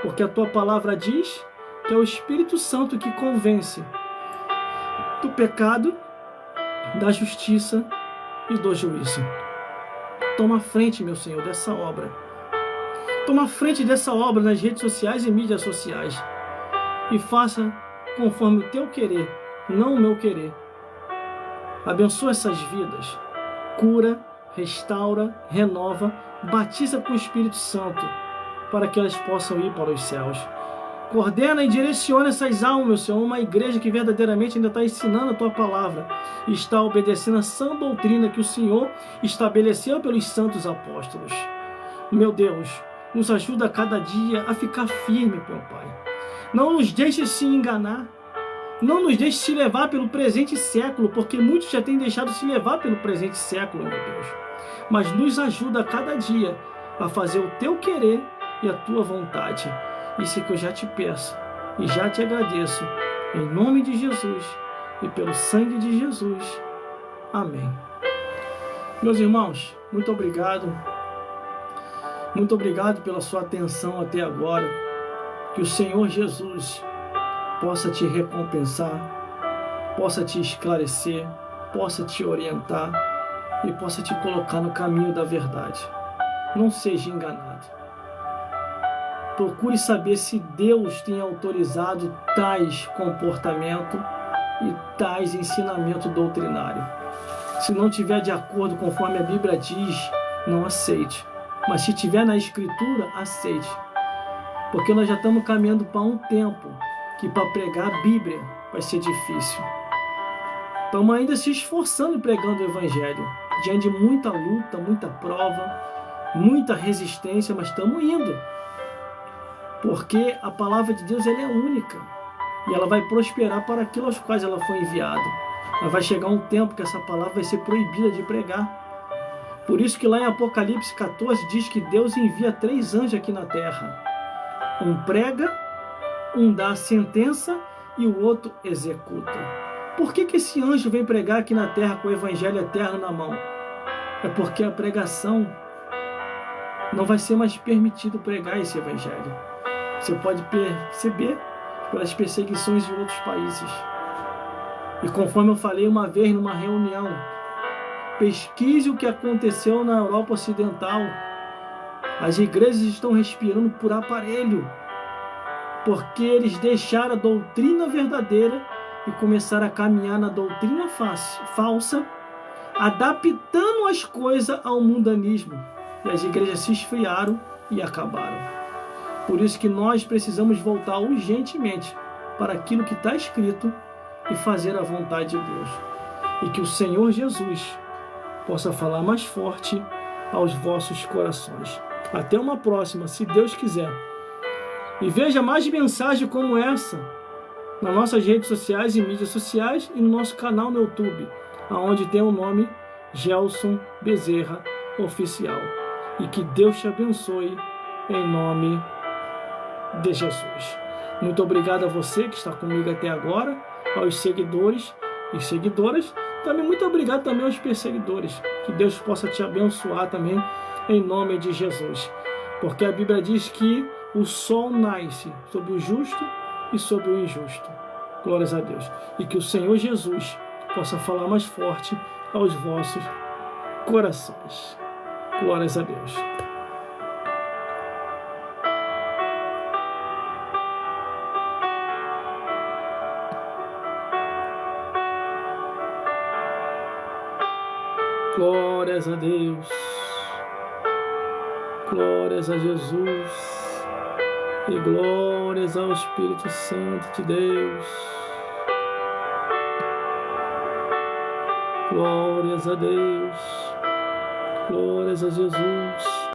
porque a tua palavra diz que é o Espírito Santo que convence do pecado, da justiça e do juízo. Toma a frente, meu Senhor, dessa obra. Toma a frente dessa obra nas redes sociais e mídias sociais. E faça conforme o teu querer, não o meu querer. Abençoa essas vidas. Cura, restaura, renova, batiza com o Espírito Santo, para que elas possam ir para os céus. Coordena e direciona essas almas, meu Senhor, uma igreja que verdadeiramente ainda está ensinando a tua palavra e está obedecendo a sã doutrina que o Senhor estabeleceu pelos santos apóstolos. Meu Deus, nos ajuda a cada dia a ficar firme, meu Pai. Não nos deixe se enganar. Não nos deixe se levar pelo presente século, porque muitos já têm deixado se levar pelo presente século, meu Deus. Mas nos ajuda a cada dia a fazer o teu querer e a tua vontade. Isso é que eu já te peço e já te agradeço, em nome de Jesus e pelo sangue de Jesus. Amém. Meus irmãos, muito obrigado. Muito obrigado pela sua atenção até agora. Que o Senhor Jesus possa te recompensar, possa te esclarecer, possa te orientar e possa te colocar no caminho da verdade. Não seja enganado. Procure saber se Deus tem autorizado tais comportamentos e tais ensinamento doutrinário. Se não tiver de acordo conforme a Bíblia diz, não aceite. Mas se tiver na Escritura, aceite. Porque nós já estamos caminhando para um tempo que para pregar a Bíblia vai ser difícil. Estamos ainda se esforçando pregando o Evangelho, diante de muita luta, muita prova, muita resistência, mas estamos indo. Porque a palavra de Deus ela é única e ela vai prosperar para aquilo aos quais ela foi enviada. Mas vai chegar um tempo que essa palavra vai ser proibida de pregar. Por isso que lá em Apocalipse 14 diz que Deus envia 3 anjos aqui na terra. Um prega, um dá a sentença e o outro executa. Por que esse anjo vem pregar aqui na terra com o evangelho eterno na mão? É porque a pregação não vai ser mais permitido pregar esse evangelho. Você pode perceber pelas perseguições de outros países. E conforme eu falei uma vez numa reunião, pesquise o que aconteceu na Europa Ocidental. As igrejas estão respirando por aparelho, porque eles deixaram a doutrina verdadeira e começaram a caminhar na doutrina falsa, adaptando as coisas ao mundanismo. E as igrejas se esfriaram e acabaram. Por isso que nós precisamos voltar urgentemente para aquilo que está escrito e fazer a vontade de Deus. E que o Senhor Jesus possa falar mais forte aos vossos corações. Até uma próxima, se Deus quiser. E veja mais mensagens como essa nas nossas redes sociais e mídias sociais e no nosso canal no YouTube, onde tem o nome Gelson Bezerra Oficial. E que Deus te abençoe em nome de Jesus. Muito obrigado a você que está comigo até agora, aos seguidores e seguidoras. Também muito obrigado também aos perseguidores. Que Deus possa te abençoar também em nome de Jesus. Porque a Bíblia diz que o sol nasce sobre o justo e sobre o injusto. Glórias a Deus. E que o Senhor Jesus possa falar mais forte aos vossos corações. Glórias a Deus. Glórias a Deus. Glórias a Jesus. E glórias ao Espírito Santo de Deus. Glórias a Deus. Glórias a Jesus.